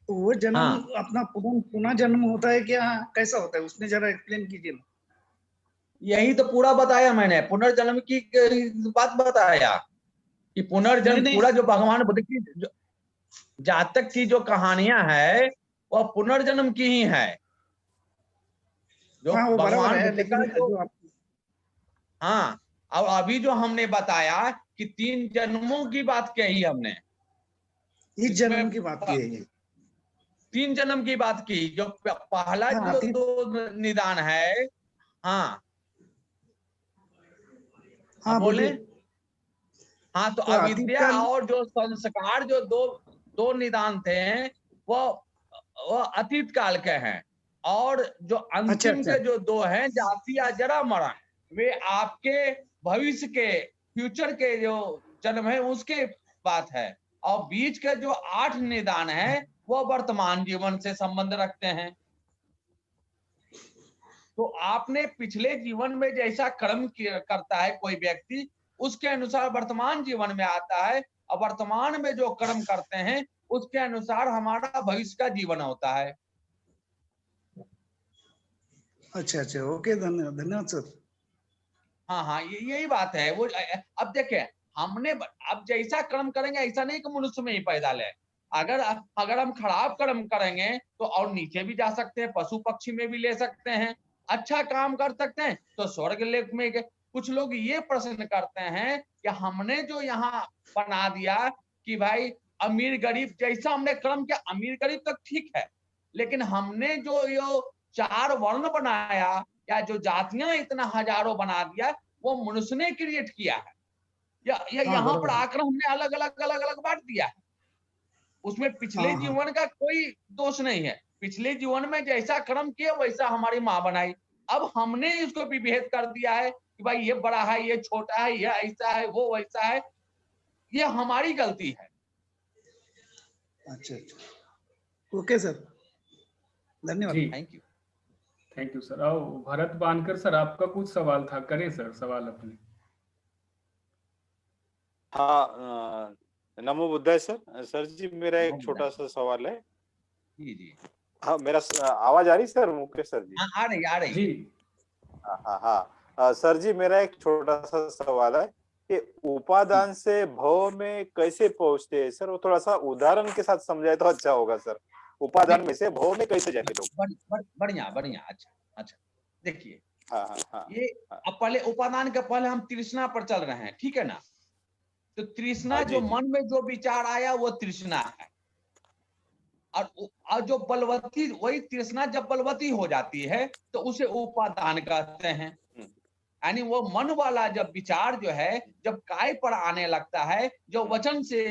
तो वो जन्म अपना पुनः जन्म होता है क्या? कैसा होता है उसने जरा एक्सप्लेन कीजिए ना। यही तो पूरा बताया मैंने, पुनर्जन्म की बात बताया कि पुनर्जन्म पूरा जो भगवान बुद्ध की जातक की जो कहानियां है वह पुनर्जन्म की ही है। जो हाँ, वो भगवान है, बुद्ध का लेकिन जो हाँ, और अभी जो हमने बताया कि 3 जन्मों की बात कही हमने, इस जन्म की बात की है ये। 3 जन्म की बात की। जो पहला हाँ, जो 2 निदान है, हाँ हाँ बोले, बोलिए। हाँ तो तो अतीत अविद्या काल, और जो संस्कार जो दो निदान थे वो अतीत काल के हैं, और जो अच्छा अंतिम अच्छा, के जो 2 हैं, जाति या जरा मरण, वे आपके भविष्य के, फ्यूचर के जो जन्म है उसके बात है। और बीच के जो 8 निदान है वो वर्तमान जीवन से संबंध रखते हैं। तो आपने पिछले जीवन में जैसा कर्म करता है कोई व्यक्ति, उसके अनुसार वर्तमान जीवन में आता है, और वर्तमान में जो कर्म करते हैं उसके अनुसार हमारा भविष्य का जीवन होता है। अच्छा अच्छा, ओके, धन्यवाद धन्यवाद सर। हाँ, यही बात है। वो अब देखें, हमने अब जैसा कर्म करेंगे ऐसा नहीं कि मनुष्य में ही पैदा ले। अगर हम खराब कर्म करेंगे तो और नीचे भी जा सकते हैं, पशु पक्षी में भी ले सकते हैं। अच्छा काम कर सकते हैं तो स्वर्ग लोक में गए। कुछ लोग ये प्रश्न करते हैं कि हमने जो यहाँ बना दिया कि भाई अमीर गरीब, जैसा हमने कर्म किया अमीर गरीब तक ठीक है, लेकिन हमने जो ये 4 वर्ण बनाया या जो जातियां इतना हजारों बना दिया, वो मनुष्य ने क्रिएट किया है। या हाँ यहाँ पर बराबर है। आकर हमने अलग अलग बांट दिया है। उसमें पिछले हाँ हाँ, जीवन का कोई दोष नहीं है। पिछले जीवन में जैसा कर्म किया वैसा हमारी माँ बनाई। अब हमने इसको विभेद कर दिया है कि भाई ये बड़ा है, ये छोटा है, ये ऐसा है, वो वैसा है। ये हमारी गलती है। अच्छा अच्छा, ओके सर, धन्यवाद। जी thank you. Thank you sir. आओ भरत बानकर सर, आपका कुछ सवाल था, करें सर सवाल अपने। हाँ, नमो बुद्धाय सर। सर जी मेरा एक छोटा सा सवाल है। जी जी, हाँ, मेरा आवाज आ रही सर मुकेश सर जी? आ रही जी है। हाँ हाँ हाँ, सर जी मेरा एक छोटा सा सवाल है कि उपादान से भव में कैसे पहुंचते हैं सर? वो थोड़ा सा उदाहरण के साथ समझाए तो अच्छा होगा सर। उपादान में से भव में कैसे जाते लोग? बढ़िया बढ़िया, अच्छा देखिए, हाँ हाँ हाँ ये अब पहले उपादान के पहले हम तृष्णा पर चल रहे हैं, ठीक है ना? तो तृष्णा हाँ, जो जी जी मन में जो विचार आया वो तृष्णा है। और जो बलवती, वही तृष्णा जब बलवती हो जाती है तो उसे उपादान कहते हैं। यानी वो मन वाला जब विचार जो है, जब काय पर आने लगता है, जो वचन से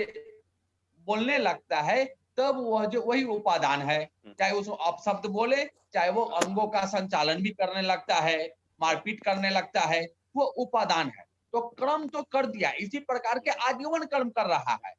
बोलने लगता है, तब वह जो वही उपादान है। चाहे उसमें अपशब्द बोले, चाहे वो अंगों का संचालन भी करने लगता है, मारपीट करने लगता है, वो उपादान है। तो कर्म तो कर दिया, इसी प्रकार के आजीवन कर्म कर रहा है।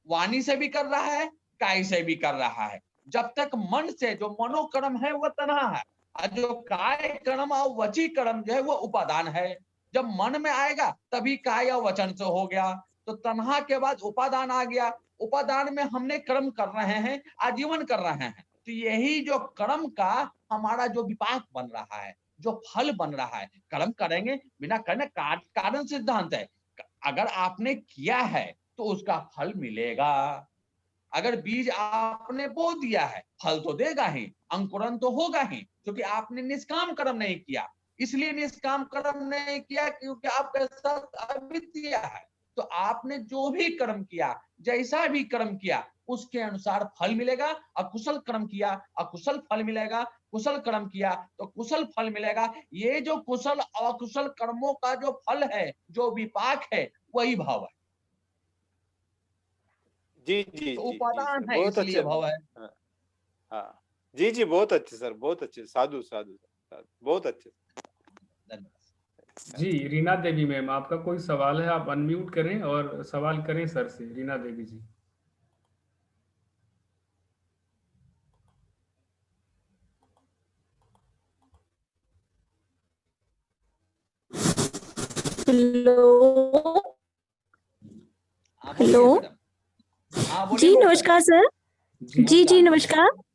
वाणी से भी कर रहा है, काय से भी कर रहा है। जब तक मन से जो मनोकर्म है वो तन्हा है, और जो काय कर्म और वची कर्म जो है वो उपादान है। जब मन में आएगा तभी काय और वचन से हो गया, तो तन्हा के बाद उपादान आ गया। उपादान में हमने कर्म कर रहे हैं, आजीवन कर रहे हैं। तो यही जो कर्म का हमारा जो विपाक बन रहा है, जो फल बन रहा है, कर्म करेंगे बिना करने, कारण सिद्धांत है। अगर आपने किया है तो उसका फल मिलेगा। अगर बीज आपने बो दिया है, फल तो देगा ही, अंकुरन तो होगा ही, क्योंकि आपने निष्काम कर्म नहीं किया। इसलिए निष्काम कर्म नहीं किया क्योंकि आपके साथ अविद्या है। तो आपने जो भी कर्म किया, जैसा भी कर्म किया, उसके अनुसार फल मिलेगा। अकुशल कर्म किया, अकुशल फल मिलेगा। कुशल कर्म किया तो कुशल फल मिलेगा। ये जो कुशल और अकुशल कर्मों का जो फल है, जो विपाक है, वही भाव है। जी जी तो जी जी सर, उपादान है, बहुत इसलिए अच्छे। भाव है। हाँ हाँ, जी जी, बहुत अच्छे सर, बहुत अच्छे। साधु साधु साधु, बहुत अच्छे। धन्यवाद। जी, रीना देवी मैम, आपका कोई सवाल है? आप अनम्यूट करें और सवाल करें सर से। रीना देवी जी। हेलो। बोलिए हेलो मैडम। हाँ बोलिए जी, मैडम। नमस्कार सर। जी जी नमस्कार। नमस्कार।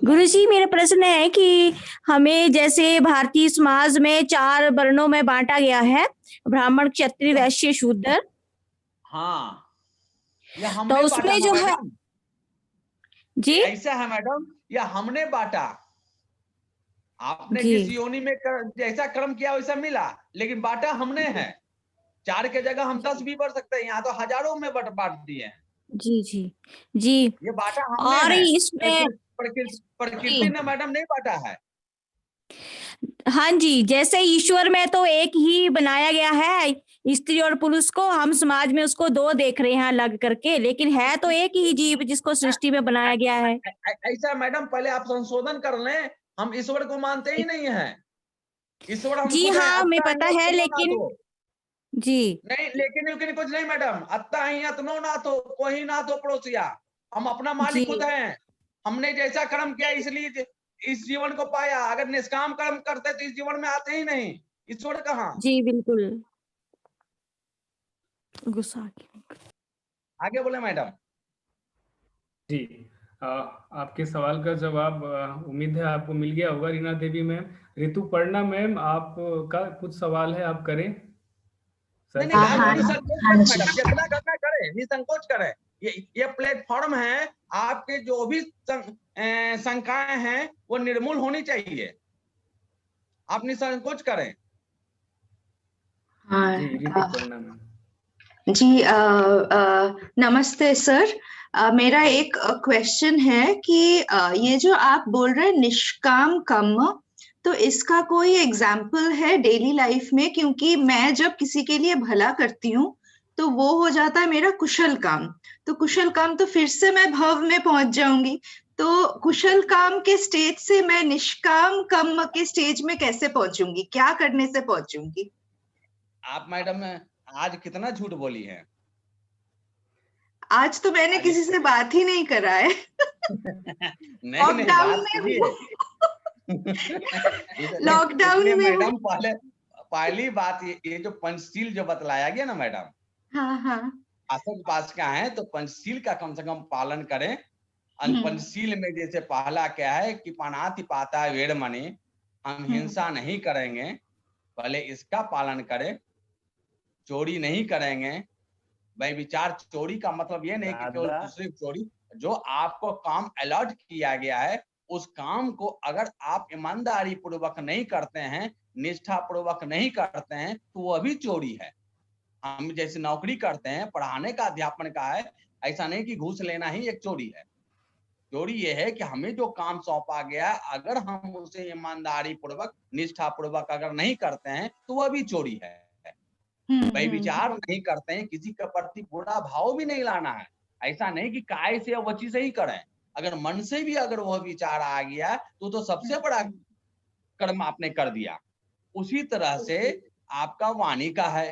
गुरुजी, मेरा प्रश्न है कि हमें जैसे भारतीय समाज में 4 वर्णों में बांटा गया है, ब्राह्मण, क्षत्रिय, वैश्य, शूद्र। हाँ, ये तो हमने बांटा उसमें है जो है मैडम। जी, ऐसा है मैडम, ये हमने बांटा। आपने जी। जिस योनि में जैसा कर्म किया वैसा मिला, लेकिन बांटा हमने है। 4 के जगह हम 10 भी बढ़ सकते हैं, यहाँ तो हजारों में बांट दिए हैं। जी जी जी। ये बांटा हमने और है, इसमें प्रकृति जी ने मैडम नहीं बांटा है। हाँ जी, जैसे ईश्वर में तो एक ही बनाया गया है स्त्री और पुरुष को, हम समाज में उसको दो देख रहे हैं अलग करके, लेकिन है तो एक ही जीव जिसको सृष्टि में बनाया गया है। ऐसा मैडम पहले आप संशोधन कर लें, हम ईश्वर को मानते ही नहीं है। ईश्वर हम जी खुद है, हाँ, हमें अत्ता पता ही है, अत्नो लेकिन नाथो। जी नहीं, लेकिन कुछ नहीं मैडम, अत्ता ही अत्नो नाथो, कोई नाथो पड़ोसिया। हम अपना जी मालिक खुद हैं। हमने जैसा कर्म किया इसलिए इस जीवन को पाया। अगर निष्काम कर्म करते तो इस जीवन में आते ही नहीं। ईश्वर कहाँ? जी बिल्कुल। गुस्सा आ गया। आगे बोले मैडम। जी, आपके सवाल का जवाब उम्मीद है आपको मिल गया होगा रीना देवी मैम। ऋतुपर्णा मैम, आपका कुछ सवाल है, आप करें। नहीं सर नहीं, से आप सवाल। निसंकोच करें मैडम, जितना करना करें, निसंकोच करें। ये प्लेटफॉर्म है, आपके जो भी शंकाएं हैं वो निर्मूल होनी चाहिए। आप निसंकोच करें। जी, ऋतुपर्णा मैम। जी नमस्ते सर। मेरा एक क्वेश्चन है कि ये जो आप बोल रहे हैं निष्काम कर्म, तो इसका कोई एग्जाम्पल है डेली लाइफ में? क्योंकि मैं जब किसी के लिए भला करती हूँ तो वो हो जाता है मेरा कुशल काम। तो कुशल काम तो फिर से मैं भव में पहुंच जाऊंगी। तो कुशल काम के स्टेज से मैं निष्काम कर्म के स्टेज में कैसे पहुंचूंगी? क्या करने से पहुंचूंगी? आप मैडम आज कितना झूठ बोली है? आज तो मैंने किसी से बात ही नहीं करा है। नहीं बात कीजिए। लॉकडाउन में मैडम पहली बात ये जो पंचशील जो बतलाया गया ना मैडम, हाँ हाँ आसक पास का है तो पंचशील का कम से कम पालन करें। पंचशील में जैसे पहला क्या है कि पानाति पाता वेदमणि, हम हिंसा नहीं करेंगे, पहले इसका पालन करें। चोरी नहीं करेंगे। भाई विचार चोरी का मतलब ये नहीं कि केवल दूसरे चोरी, जो आपको काम अलॉट किया गया है उस काम को अगर आप ईमानदारी पूर्वक नहीं करते हैं, निष्ठा पूर्वक नहीं करते हैं, तो वह भी चोरी है। हम जैसे नौकरी करते हैं, पढ़ाने का अध्यापन का है, ऐसा नहीं कि घूस लेना ही एक चोरी है। चोरी ये है कि हमें जो काम सौंपा गया है अगर हम उसे ईमानदारी पूर्वक निष्ठा पूर्वक अगर नहीं करते हैं तो वह भी चोरी है। भाई विचार नहीं करते हैं, किसी के प्रति बुरा भाव भी नहीं लाना है। ऐसा नहीं कि काय से या वची से ही करें, अगर मन से भी अगर वह विचार आ गया तो सबसे बड़ा कर्म आपने कर दिया। उसी तरह से आपका वाणी का है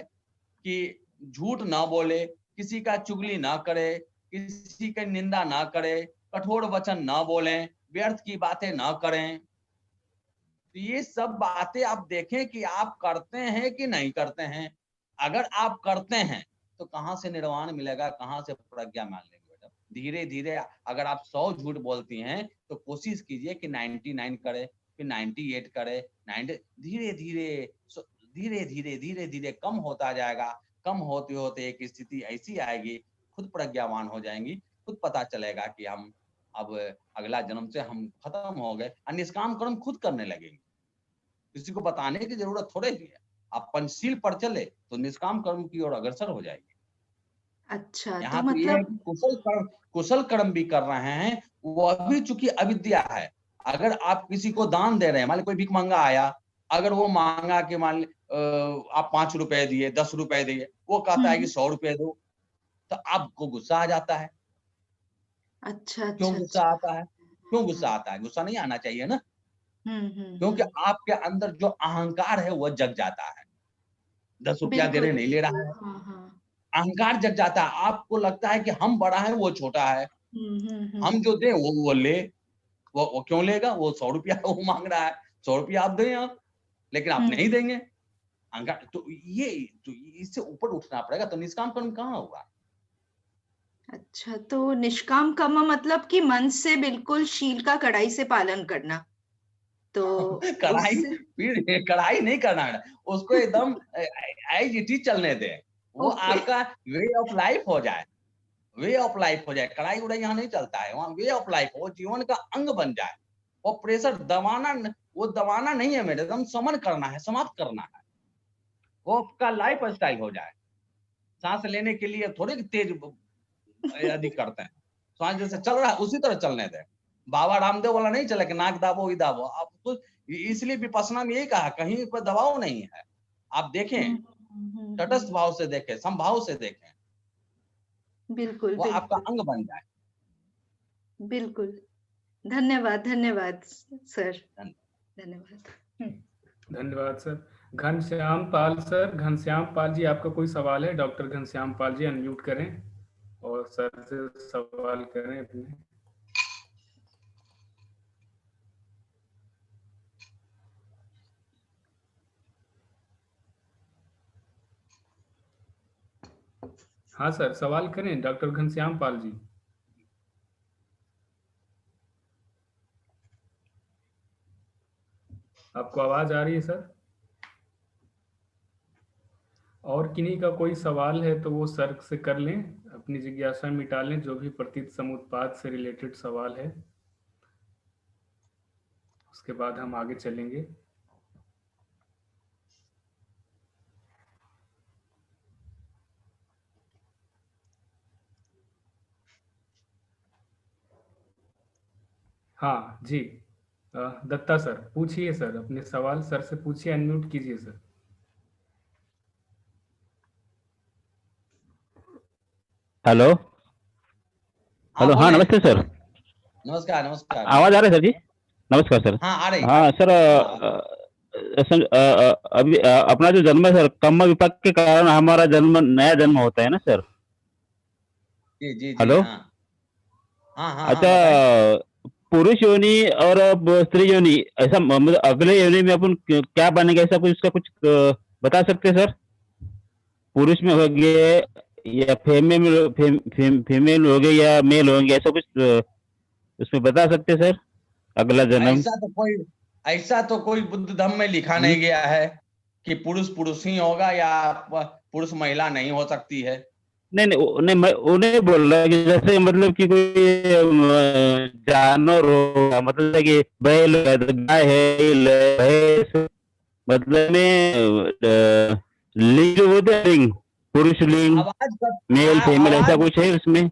कि झूठ ना बोले, किसी का चुगली ना करे, किसी की निंदा ना करे, कठोर वचन ना बोलें, व्यर्थ की बातें ना करें। तो ये सब बातें आप देखें कि आप करते हैं कि नहीं करते हैं। अगर आप करते हैं तो कहां से निर्वाण मिलेगा, कहां से प्रज्ञा मान लेंगे बेटा। धीरे धीरे अगर आप 100 झूठ बोलती हैं तो कोशिश कीजिए कि 99 करे, फिर 98 करे, 90, धीरे धीरे कम होता जाएगा। कम होते होते एक स्थिति ऐसी आएगी, खुद प्रज्ञावान हो जाएंगी, खुद पता चलेगा कि हम अब अगला जन्म से हम खत्म हो गए, निष्काम कर्म खुद करने लगेंगे। किसी को बताने की जरूरत थोड़े ही है। आप पंचशील पर चले तो निष्काम कर्म की ओर अग्रसर हो जाएगी। अच्छा, यहाँ तो तो ये है मतलब कि कुशल कर्म भी कर रहे हैं, वह भी चूंकि अविद्या है। अगर आप किसी को दान दे रहे हैं, मान ली कोई भिख मंगा आया, अगर वो मांगा कि मान ली आप 5 रुपए दिए, 10 रुपए दिए, वो कहता है कि 100 रुपए दो, तो आपको गुस्सा आ जाता है। अच्छा क्यों गुस्सा आता है? क्यों गुस्सा आता है? गुस्सा नहीं आना चाहिए ना, क्योंकि आपके अंदर जो अहंकार है वह जग जाता है। 10 रुपया दे रहे नहीं ले रहा है, अहंकार जग जाता है। आपको लगता है कि हम बड़ा है वो छोटा है, हम जो दे वो ले, वो क्यों लेगा? वो 100 रुपया वो मांग रहा है, 100 रुपया आप दें आप, लेकिन आप नहीं देंगे। अहंकार तो ये तो इससे ऊपर उठना पड़ेगा, तो निष्काम कर्म कहाँ होगा? अच्छा, तो निष्काम कर्म मतलब कि मन से बिल्कुल शील का कड़ाई से पालन करना। तो कढ़ाई नहीं करना है, उसको एकदम एज इट इज चलने दें, वो आपका वे ऑफ लाइफ हो जाए, वे ऑफ लाइफ हो जाए। कढ़ाई उड़ाई यहाँ नहीं चलता है, वहाँ वे ऑफ लाइफ, वो जीवन का अंग बन जाए। वो प्रेशर वो दबाना नहीं है मेरे, एकदम समन करना है, समाप्त करना है, वो आपका लाइफ स्टाइल हो जाए। सांस लेने के लिए थोड़ी तेज अधिक करते हैं, सांस जैसे चल रहा है उसी तरह चलने दें। बाबा रामदेव वाला नहीं चला कि नाक दाबो ही दाबो, आप तो इसलिए विपश्यना में यही कहा कहीं पर दबाव नहीं है, आप देखें, तटस्थ भाव से देखें, समभाव से देखें, बिल्कुल वो आपका बिल्कुल अंग बन जाए। बिल्कुल। धन्यवाद धन्यवाद सर, धन्यवाद। धन्यवाद सर। घनश्याम पाल सर, घनश्याम पाल जी आपका कोई सवाल है? डॉक्टर घनश्याम पाल जी अनम्यूट करें और सर से सवाल करें अपने। हाँ सर, सवाल करें डॉक्टर घनश्याम पाल जी। आपको आवाज आ रही है सर? और किन्हीं का कोई सवाल है तो वो सर से कर लें, अपनी जिज्ञासा मिटा लें, जो भी प्रतीत समुत्पाद से रिलेटेड सवाल है, उसके बाद हम आगे चलेंगे। हाँ जी, दत्ता सर पूछिए सर, अपने सवाल सर से पूछिए, अनम्यूट कीजिए सर। हेलो हेलो, हाँ नमस्ते सर। नमस्कार नमस्कार। आवाज आ रहा है सर जी? नमस्कार सर। हाँ आ रही। हाँ सर, अभी अपना जो जन्म है सर, कर्म विपाक के कारण हमारा जन्म नया जन्म होता है ना सर? जी जी जी। हेलो। हाँ हाँ हाँ। अच्छा, पुरुष योनि और स्त्री योनि, ऐसा मतलब अगले योनि में अपन क्या बनेंगे, ऐसा कुछ उसका कुछ बता सकते हैं सर? पुरुष में हो गए या फीमेल हो गए या मेल होंगे, ऐसा कुछ उसमें बता सकते हैं सर अगला जन्म? ऐसा तो कोई बुद्ध धर्म में लिखा नहीं गया है कि पुरुष पुरुष ही होगा या पुरुष महिला नहीं हो सकती है। नहीं, मैं उन्हें बोल रहा कि जैसे मतलब कि कोई जानवर हो, मतलब कि बैल है, गाय है, भैंस, मतलब में लिंग होते हैं, लिंग, पुरुष लिंग, मेल फीमेल, ऐसा कुछ है उसमें?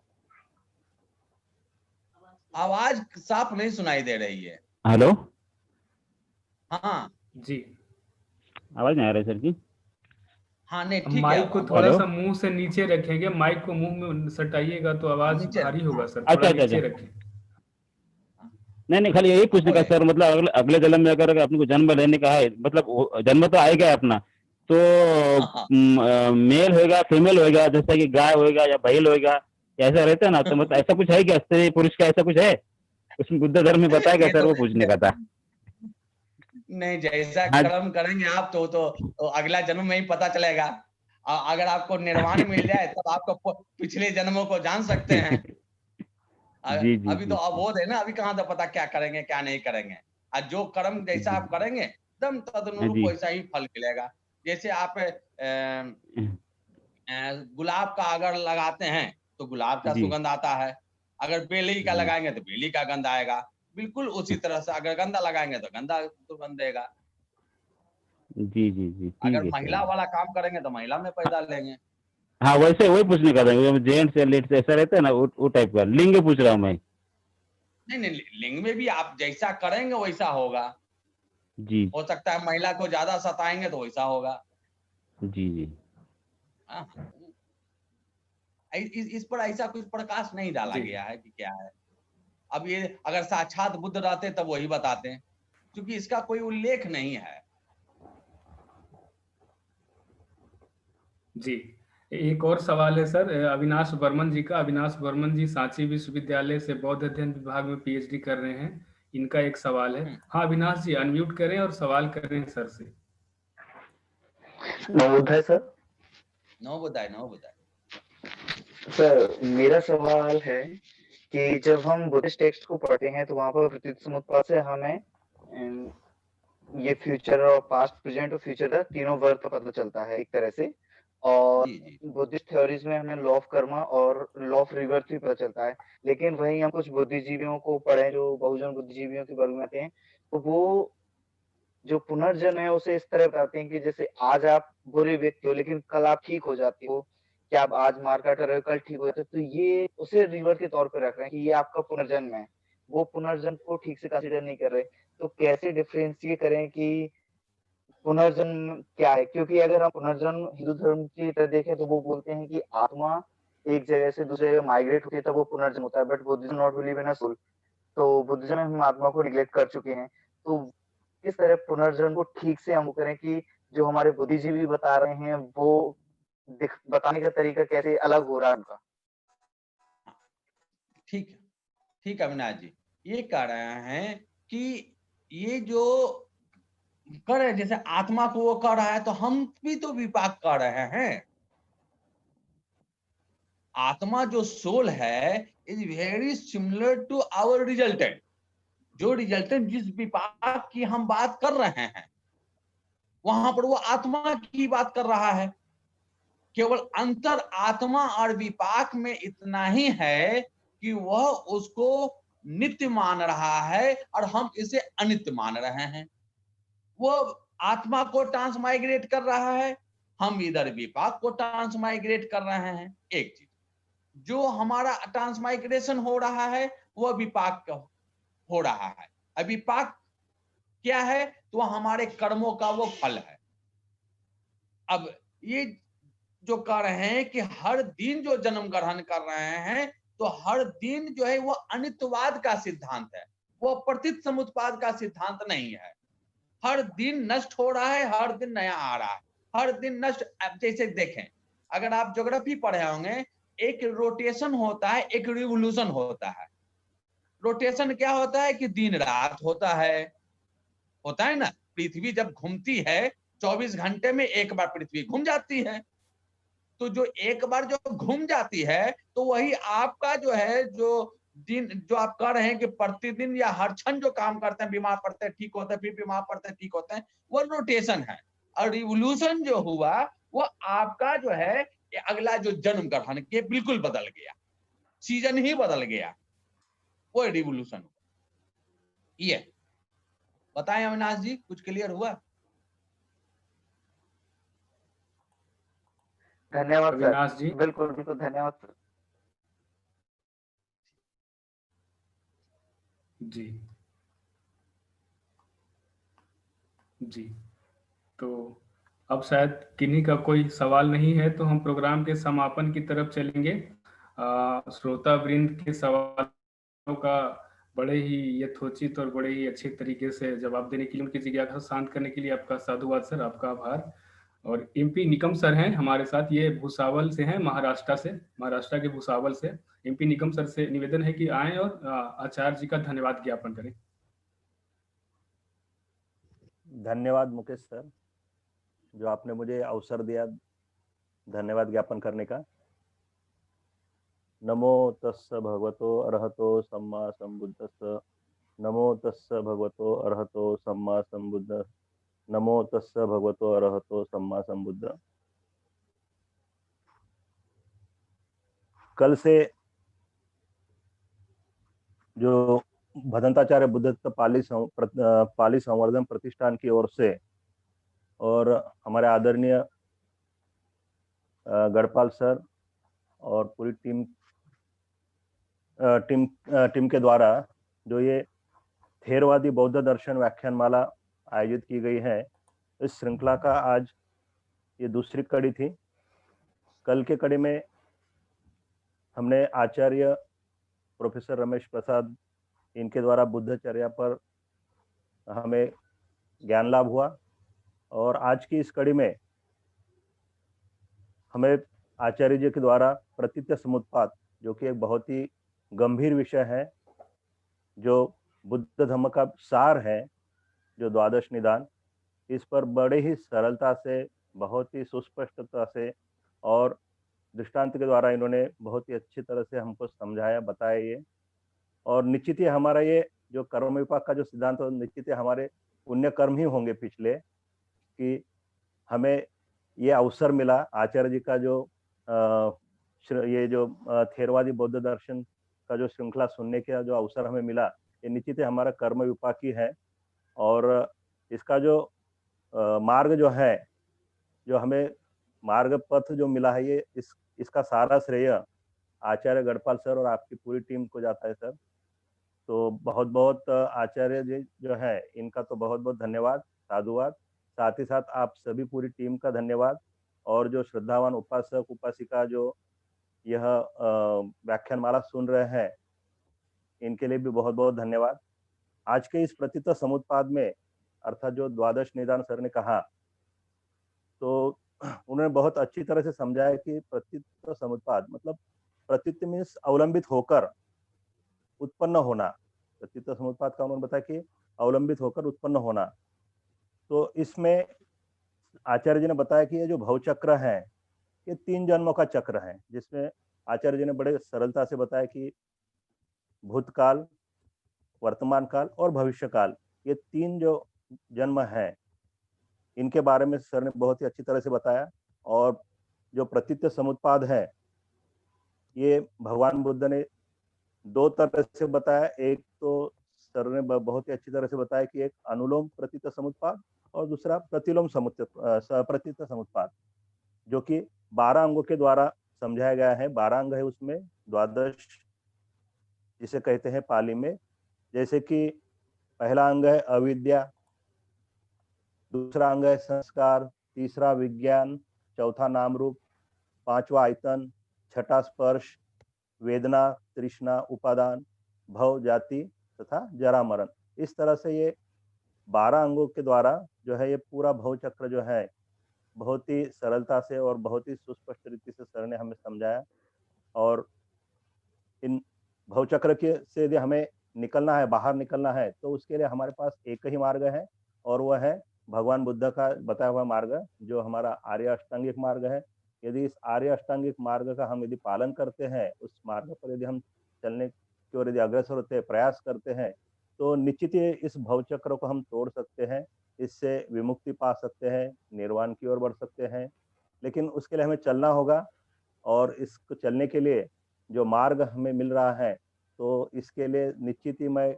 आवाज साफ नहीं सुनाई दे रही है। हेलो। हाँ जी, आवाज नहीं आ रही सर जी? हाँ नहीं ठीक है। माइक को थोड़ा सा मुंह से नीचे रखेंगे, माइक को मुंह में सटाइएगा तो आवाज भारी होगा सर, थोड़ा नीचे रखें। नहीं, खाली यही पूछने का सर, मतलब अगले जन्म में अगर अपने को जन्म लेने का है, मतलब जन्म तो आएगा अपना, तो मेल होगा फीमेल होगा, जैसे कि गाय होगा या बैल होगा, ऐसा रहता है ना? तो मतलब ऐसा कुछ है क्या, स्त्री पुरुष का ऐसा कुछ है उसमें बुद्ध धर्म में बताया गया सर? वो पूछने का था। नहीं, जैसा कर्म करेंगे आप तो अगला जन्म में ही पता चलेगा। अगर आपको निर्वाण मिल जाए तब आपको पिछले जन्मों को जान सकते हैं। जी, अभी तो अबोध है ना, अभी कहाँ तो पता क्या करेंगे क्या नहीं करेंगे। और जो कर्म जैसा आप करेंगे एकदम तदनुरूप वैसा ही फल मिलेगा। जैसे आप गुलाब का अगर लगाते हैं तो गुलाब का सुगंध आता है, अगर बेली का लगाएंगे तो बेली का गंध आएगा। बिल्कुल उसी तरह से अगर गंदा लगाएंगे तो गंदा सुगंध देगा। जी जी जी, अगर महिला वाला काम करेंगे तो महिला में पैदा लेंगे। हाँ, वैसे वही पूछने का था, जेंट्स या लेडीज ऐसा रहता है ना, वो टाइप का लिंग पूछ रहा हूँ मैं। नहीं, लिंग में भी आप जैसा करेंगे वैसा होगा जी। हो सकता है महिला को ज्यादा सताएंगे तो वैसा होगा। जी जी। इस पर ऐसा कुछ प्रकाश नहीं डाला गया है कि क्या है। अब ये अगर साक्षात बुद्ध रहते तब वही बताते हैं, क्योंकि इसका कोई उल्लेख नहीं है। जी, एक और सवाल है सर अविनाश बर्मन जी का। अविनाश बर्मन जी सांची विश्वविद्यालय से बौद्ध अध्ययन विभाग में पीएचडी कर रहे हैं। इनका एक सवाल है। हाँ अविनाश जी, अनम्यूट करें और सवाल करें सर से। नवोदय सर। नवोदय सर, मेरा सवाल है कि जब हम बुद्धिस्ट टेक्स्ट को पढ़ते हैं तो वहां पर प्रतीत समुत्पाद से हमें ये फ्यूचर और पास्ट, प्रेजेंट और फ्यूचर का तीनों वर्ग का पता चलता है एक तरह से। और जी जी बुद्धिस्ट थ्योरीज में हमें लॉ ऑफ कर्मा और लॉ ऑफ रिवर्स भी पता चलता है। लेकिन वहीं हम कुछ बुद्धिजीवियों को पढ़े जो बहुजन बुद्धिजीवियों के वर्ग में आते हैं, तो वो जो पुनर्जन्म है उसे इस तरह बताते हैं कि जैसे आज आप बुरे व्यक्ति हो लेकिन कल आप ठीक हो जाते हो, कि आप आज मार काट रहे हो कल ठीक हो जाते हो, तो ये उसे रिवर्स के तौर पे रख रहे हैं कि ये आपका पुनर्जन्म है। वो पुनर्जन्म को ठीक से कंसीडर नहीं कर रहे। तो कैसे डिफरेंशिएट करें कि पुनर्जन्म क्या है? क्योंकि अगर हम पुनर्जन्म हिंदू धर्म की तरह देखें तो वो बोलते हैं कि आत्मा एक जगह से दूसरे जगह माइग्रेट होती है तब वो पुनर्जन्म होता है, but Buddhism not believe in a soul. तो बुद्धिज्म में हम आत्मा को निग्लेक्ट कर चुके हैं। तो किस तरह पुनर्जन्म को ठीक से हम करें कि जो हमारे बुद्धिजीवी बता रहे हैं वो बताने का तरीका कैसे अलग हो रहा है उनका? ठीक है, ठीक है अविनाश जी। ये कह रहे हैं कि ये जो कर रहे हैं, जैसे आत्मा को वो कर रहा है तो हम भी तो विपाक कर रहे हैं। आत्मा जो सोल है is very similar to our resultant. जो रिजल्टेंट जिस विपाक की हम बात कर रहे हैं वहां पर वो आत्मा की बात कर रहा है। केवल अंतर आत्मा और विपाक में इतना ही है कि वह उसको नित्य मान रहा है और हम इसे अनित्य मान रहे हैं। वो आत्मा को ट्रांसमाइग्रेट कर रहा है, हम इधर विपाक को ट्रांसमाइग्रेट कर रहे हैं। एक चीज जो हमारा ट्रांसमाइग्रेशन हो रहा है वह विपाक हो रहा है। अब विपाक क्या है? तो हमारे कर्मों का वो फल है। अब ये जो कह रहे हैं कि हर दिन जो जन्म ग्रहण कर रहे हैं तो हर दिन जो है वो अनित्यवाद का सिद्धांत है, वो प्रतीत समुत्पाद का सिद्धांत नहीं है। हर दिन नष्ट हो रहा है, हर दिन नया आ रहा है, हर दिन नष्ट। अब जैसे देखें, अगर आप ज्योग्राफी पढ़े होंगे, एक रोटेशन होता है, एक रिवोल्यूशन होता है। रोटेशन क्या होता है कि दिन रात होता है ना। पृथ्वी जब घूमती है 24 घंटे में एक बार पृथ्वी घूम जाती है। तो जो एक बार जो घूम जाती है तो वही आपका जो है जो दिन जो आप कर रहे हैं कि प्रतिदिन या हर क्षण जो काम करते हैं, बीमार पड़ते हैं ठीक होते हैं, फिर बीमार पड़ते हैं ठीक होते हैं, वो रोटेशन है। और रिवोल्यूशन जो हुआ वो आपका जो है ये अगला जो जन्म ग्रहण के बिल्कुल बदल गया, सीजन ही बदल गया, वो रिवोल्यूशन। ये बताएं अविनाश जी, कुछ क्लियर हुआ? धन्यवाद अविनाश सर। जी। बिल्कुल बिल्कुल धन्यवाद सर। जी जी, तो अब शायद किन्हीं का कोई सवाल नहीं है तो हम प्रोग्राम के समापन की तरफ चलेंगे। श्रोता वृंद के सवालों का बड़े ही यथोचित और बड़े ही अच्छे तरीके से जवाब देने के लिए, उनकी जिज्ञासा शांत करने के लिए आपका साधुवाद सर, आपका आभार। और एमपी निकम सर हैं हमारे साथ, ये भुसावल से हैं, महाराष्ट्र के भुसावल से। एमपी निकम सर से निवेदन है कि आएं और आचार्य जी का धन्यवाद ज्ञापन करें। धन्यवाद मुकेश सर, जो आपने मुझे अवसर दिया धन्यवाद ज्ञापन करने का। नमो तस्स भगवतो अरहतो सम्मा संबुद्धस्स। नमो तस्स भगवतो अरहतो सम्मा संबुद्ध। नमो तस्स भगवतो अरहतो सम्मा संबुद्ध। कल से जो भदंताचार्य बुद्धत्व पाली संवर्धन प्रतिष्ठान की ओर से और हमारे आदरणीय गढ़पाल सर और पूरी टीम के द्वारा जो ये थेरवादी बौद्ध दर्शन व्याख्यानमाला आयोजित की गई है, इस श्रृंखला का आज ये दूसरी कड़ी थी। कल के कड़ी में हमने आचार्य प्रोफेसर रमेश प्रसाद इनके द्वारा बुद्धचर्या पर हमें ज्ञान लाभ हुआ, और आज की इस कड़ी में हमें आचार्य जी के द्वारा प्रतीत समुत्पाद, जो कि एक बहुत ही गंभीर विषय है, जो बुद्ध धर्म का सार है, जो द्वादश निदान, इस पर बड़े ही सरलता से, बहुत ही सुस्पष्टता से और दृष्टांत के द्वारा इन्होंने बहुत ही अच्छी तरह से हमको समझाया, बताया ये। और निश्चित ही हमारा ये जो कर्म विपाक का जो सिद्धांत है, निश्चित ही हमारे पुण्य कर्म ही होंगे पिछले, कि हमें ये अवसर मिला आचार्य जी का जो ये जो थेरवादी बौद्ध दर्शन का जो श्रृंखला सुनने का जो अवसर हमें मिला, ये निश्चित ही हमारा कर्म विपाकी है। और इसका जो मार्ग जो है, जो हमें मार्ग पथ जो मिला है, ये इसका सारा श्रेय आचार्य गढ़पाल सर और आपकी पूरी टीम को जाता है सर। तो बहुत बहुत आचार्य जी जो है इनका तो बहुत बहुत धन्यवाद, साधुवाद। साथ ही साथ आप सभी पूरी टीम का धन्यवाद, और जो श्रद्धावान उपासक उपासिका जो यह व्याख्यानमाला सुन रहे हैं, इनके लिए भी बहुत बहुत धन्यवाद। आज के इस प्रतीत समुत्पाद में, अर्थात जो द्वादश निदान सर ने कहा, तो उन्होंने बहुत अच्छी तरह से समझाया कि प्रतीत समुत्पाद मतलब प्रतीत मीन्स अवलंबित होकर उत्पन्न होना। प्रतीत समुत्पाद का उन्होंने बताया कि अवलंबित होकर उत्पन्न होना। तो इसमें आचार्य जी ने बताया कि ये जो भवचक्र है, ये 3 जन्मों का चक्र है, जिसमें आचार्य जी ने बड़े सरलता से बताया कि भूतकाल, वर्तमान काल और भविष्य काल, ये 3 जो जन्म हैं, इनके बारे में सर ने बहुत ही अच्छी तरह से बताया। और जो प्रतीत समुत्पाद है, ये भगवान बुद्ध ने 2 तरह से बताया। एक तो सर ने बहुत ही अच्छी तरह से बताया कि एक अनुलोम प्रतीत समुत्पाद और दूसरा प्रतिलोम प्रतीत समुत्पाद, जो कि 12 अंगों के द्वारा समझाया गया है। 12 अंग है उसमें, द्वादश जिसे कहते हैं पाली में। जैसे कि पहला अंग है अविद्या, दूसरा अंग है संस्कार, तीसरा विज्ञान, चौथा नाम रूप, पांचवा आयतन, छठा स्पर्श, वेदना, तृष्णा, उपादान, भव, जाति तथा जरा मरण। इस तरह से ये 12 अंगों के द्वारा जो है ये पूरा भव चक्र जो है बहुत ही सरलता से और बहुत ही सुस्पष्ट रीति से सर ने हमें समझाया। और इन भव चक्र के से यदि हमें निकलना है, बाहर निकलना है, तो उसके लिए हमारे पास एक ही मार्ग है, और वह है भगवान बुद्ध का बताया हुआ मार्ग, जो हमारा आर्य अष्टांगिक मार्ग है। यदि इस आर्य अष्टांगिक मार्ग का हम यदि पालन करते हैं, उस मार्ग पर यदि हम चलने की ओर यदि अग्रसर होते हैं, प्रयास करते हैं, तो निश्चित ही इस भवचक्र को हम तोड़ सकते हैं, इससे विमुक्ति पा सकते हैं, निर्वाण की ओर बढ़ सकते हैं। लेकिन उसके लिए हमें चलना होगा, और इसको चलने के लिए जो मार्ग हमें मिल रहा है, तो इसके लिए निश्चित ही मैं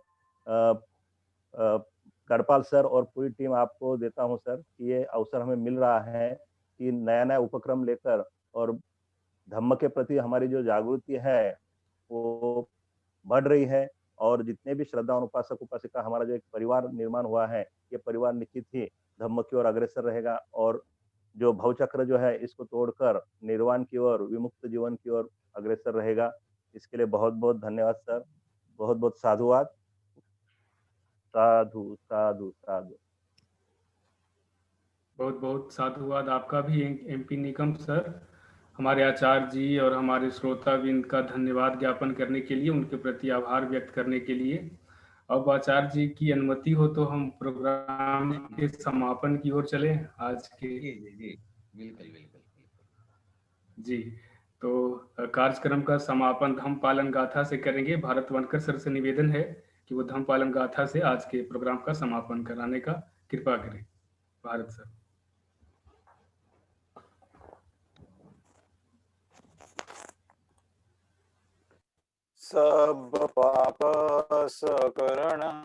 गढ़पाल सर और पूरी टीम आपको देता हूं सर कि ये अवसर हमें मिल रहा है कि नया नया उपक्रम लेकर और धम्म के प्रति हमारी जो जागृति है वो बढ़ रही है। और जितने भी श्रद्धा उपासक उपासिका हमारा जो एक परिवार निर्माण हुआ है, ये परिवार निश्चित ही धम्म की ओर अग्रसर रहेगा, और जो भवचक्र जो है इसको तोड़कर निर्वाण की ओर, विमुक्त जीवन की ओर अग्रसर रहेगा। इसके लिए बहुत बहुत धन्यवाद सर, बहुत बहुत साधुवाद। साधु साधु साधु। बहुत बहुत साधुवाद आपका भी एमपी निकम सर। हमारे आचार्य जी और हमारे श्रोता भी इनका धन्यवाद ज्ञापन करने के लिए, उनके प्रति आभार व्यक्त करने के लिए। अब आचार्य जी की अनुमति हो तो हम प्रोग्राम के समापन की ओर चले आज के। जी बिल्कुल बिल्कुल जी, तो कार्यक्रम का समापन धम्म पालन गाथा से करेंगे। भारत वनकर सर से निवेदन है कि वो धम्म पालन गाथा से आज के प्रोग्राम का समापन कराने का कृपा करें। भारत सर। सब पाप सकरणं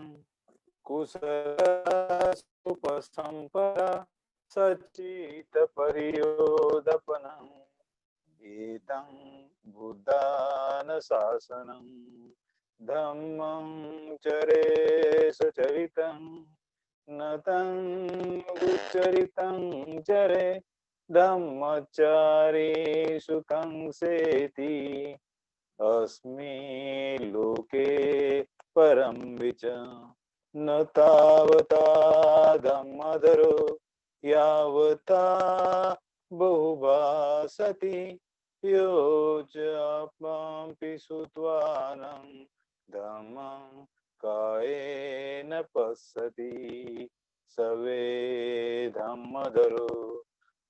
कुशलसुपसंपदा सच्चित परियोदपनं एतं बुद्धान शासनं धम्मं चरे सचरितं न तं दुच्चरितं चरे धम्मचारी सुखं सेति अस्मि लोके परं विच न तावता धम्मधरो यावता बहुभासति यो च अपि श्रुत्वानं धम्मं कायेन पश्यति सवे धम्मधरो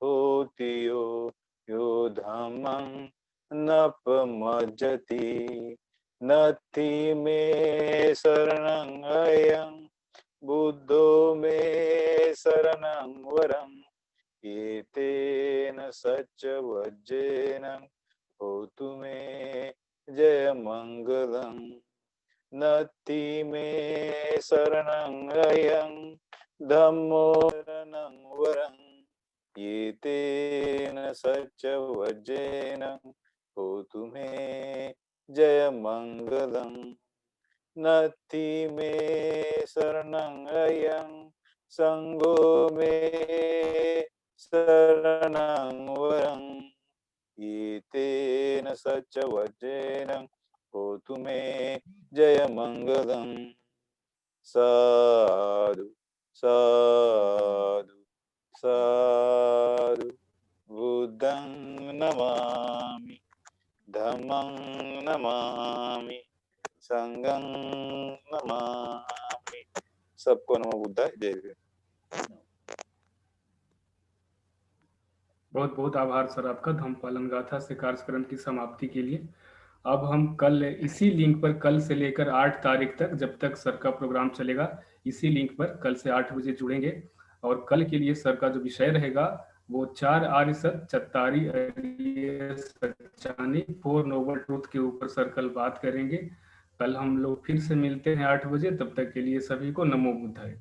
होति यो धम्मं नपमज्जति नत्थि मे शरणं अयं बुद्धो मे शरणं वरं एतेन सच्चवज्रेन होतु मे जयमङ्गलम् नत्ति मे शरणं अयं धम्मो शरणं वरम् एतेन सच्चवज्रेन होतु मे जयमङ्गलम् नत्ति मे शरणं अयं संगो मे शरणं वरम् एतेन सच्चवज्रेन होतु मे जयमङ्गलम् साधु साधु साधु बुद्धं नमामि धम्मं नमामि संघं नमामि। सबको नमो बुद्धाय। जय हिंद। बहुत बहुत आभार सर आपका धम्म पालन गाथा से कार्यक्रम की समाप्ति के लिए। अब हम कल इसी लिंक पर कल से लेकर 8 तारीख तक, जब तक सर का प्रोग्राम चलेगा, इसी लिंक पर कल से 8 बजे जुड़ेंगे। और कल के लिए सर का जो विषय रहेगा वो 4 आर्य सत्य चत्तारी अरिय सच्चानी 4 नोबल ट्रूथ के ऊपर सर कल बात करेंगे। कल हम लोग फिर से मिलते हैं 8 बजे। तब तक के लिए सभी को नमो बुद्धाय।